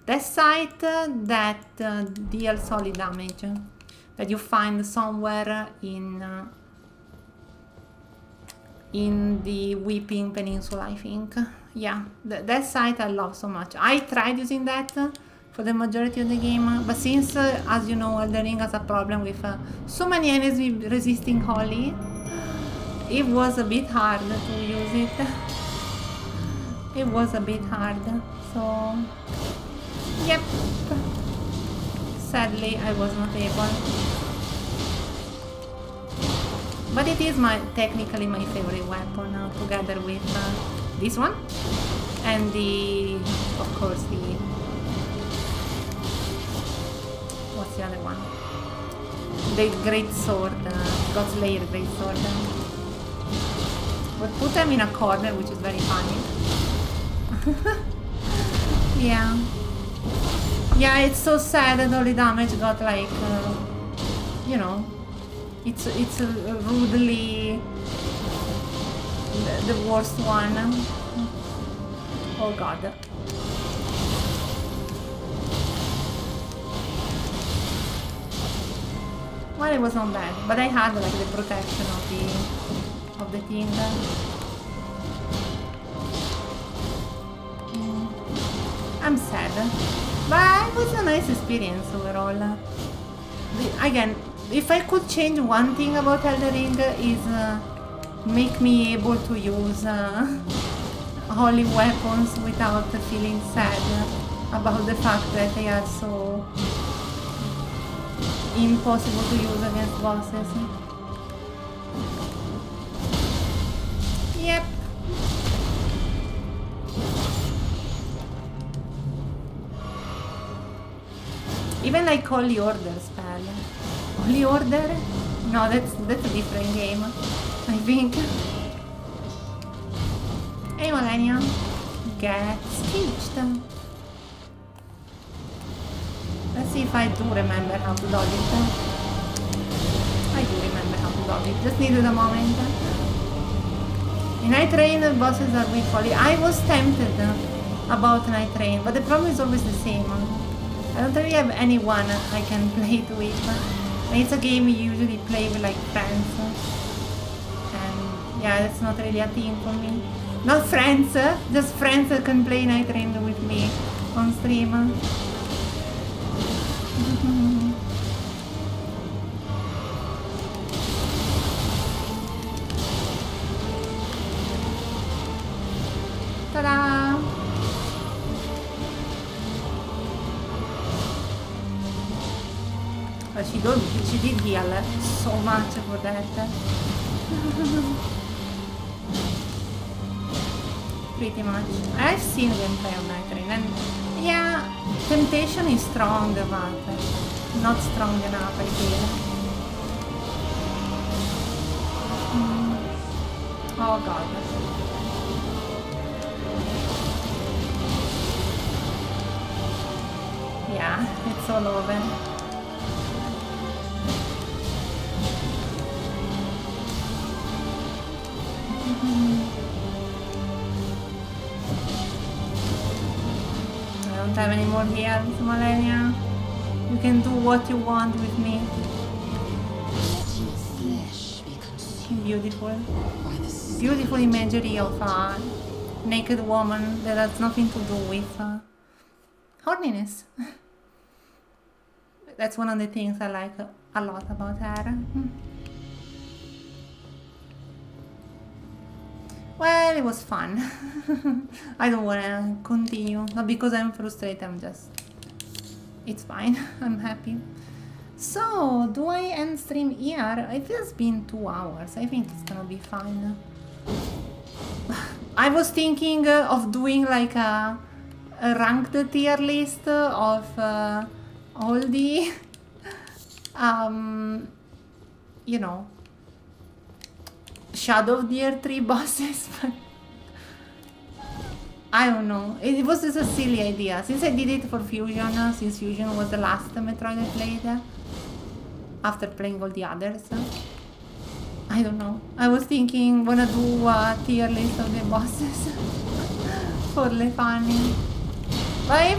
The sight that deals solid damage. That you find somewhere in the Weeping Peninsula, I think. Yeah, that sight I love so much. I tried using that for the majority of the game, but since, as you know, Elden Ring has a problem with so many enemies resisting Holy, it was a bit hard to use it. It was a bit hard, so yep. Sadly, I was not able. But it is technically my favorite weapon, together with this one and of course what's the other one? The Great Sword, Godslayer Great Sword. But put them in a corner, which is very funny. Yeah. Yeah, it's so sad that all the damage got like, you know, it's rudely the worst one. Oh god. Well, it was not bad, but I had like the protection of of the thing. I'm sad, but it was a nice experience overall. Again, if I could change one thing about Elden Ring is make me able to use holy weapons without feeling sad about the fact that they are so impossible to use against bosses. Yep. Even like Holy Order spell. Holy Order? No, that's a different game, I think. Hey Millennium, get stitched. Let's see if I do remember how to dodge it. I do remember how to dodge it, just needed a moment. In Night Rain, the bosses are weak folly. I was tempted about Night Rain, but the problem is always the same. I don't really have anyone I can play it with. And it's a game you usually play with like friends. And yeah, that's not really a thing for me. Not friends, just friends that can play Night Rain with me on stream. Ta-da! But she did heal so much for that. Pretty much. I've seen gameplay on Night Rain, and yeah, temptation is strong, but not strong enough, I feel. Oh god. Yeah, it's all over. I don't have any more heals, Malenia. You can do what you want with me. Let your flesh be consumed Beautiful. by the sun. Beautiful imagery of a naked woman that has nothing to do with horniness. That's one of the things I like a lot about her. Well, it was fun. I don't want to continue. Not because I'm frustrated, I'm just... It's fine. I'm happy. So, do I end stream here? It has been 2 hours. I think it's gonna be fine. I was thinking of doing like a ranked tier list of all the you know, Shadow of the Earth 3 bosses, but I don't know. It was just a silly idea. Since I did it for Fusion, since Fusion was the last Metroid I played, after playing all the others, I don't know. I was thinking, wanna do a tier list of the bosses for le funny. But it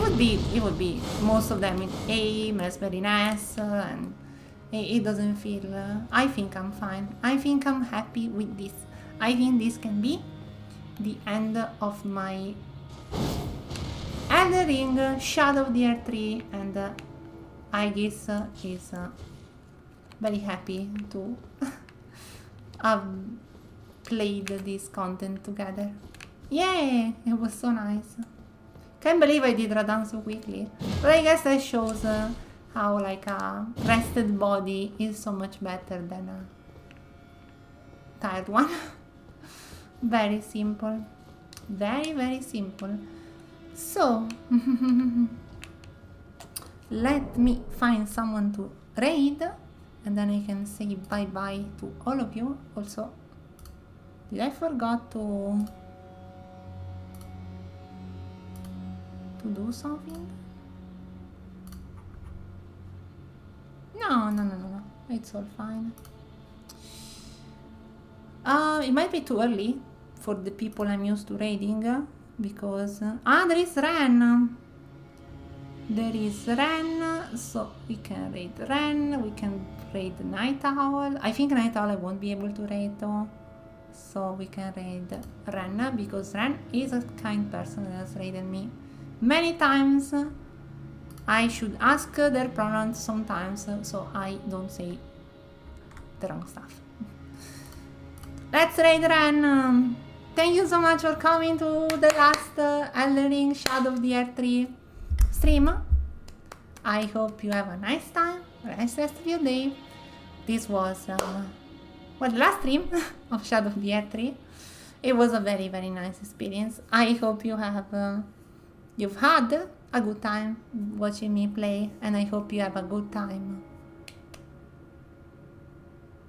would be most of them in A, Raspberry NES, and it doesn't feel... I think I'm fine. I think I'm happy with this. I think this can be the end of my Elden Ring, Shadow of the Earth 3, and I guess is very happy to have played this content together. Yay! It was so nice. Can't believe I did Radan so quickly. But I guess that shows how like a rested body is so much better than a tired one. Very simple. Very, very simple. So, let me find someone to raid, and then I can say bye-bye to all of you. Also, did I forgot to do something? No. It's all fine. It might be too early for the people I'm used to raiding, because... there is Ren! There is Ren, so we can raid Ren, we can raid Night Owl. I think Night Owl I won't be able to raid though, so we can raid Ren, because Ren is a kind person that has raided me many times. I should ask their pronouns sometimes, so I don't say the wrong stuff. Let's raid Ren. Thank you so much for coming to the last Elden Ring Shadow of the Earth 3 stream. I hope you have a nice time, a nice rest of your day. This was well, the last stream of Shadow of the Earth 3. It was a very, very nice experience. I hope you have you've had a good time watching me play, and I hope you have a good time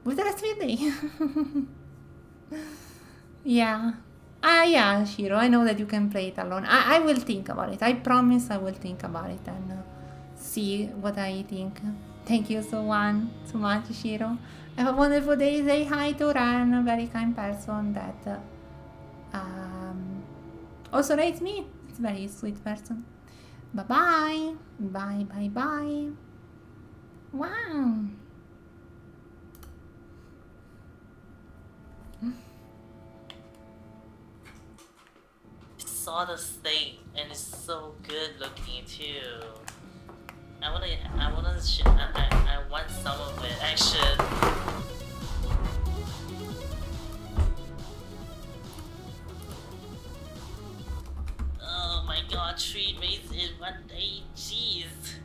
with the rest of your day. Yeah. Yeah, Shiro, I know that you can play it alone. I will think about it. I promise I will think about it and see what I think. Thank you so much, Shiro. Have a wonderful day. Say hi to Ren, a very kind person that also rates me. It's a very sweet person. Bye-bye. Bye. Wow. Saw the state and it's so good looking too. I want some of it. I should. Oh my god, tree raised in 1 day. Jeez.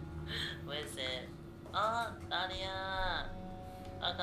Where is it? Oh, Nadia. Welcome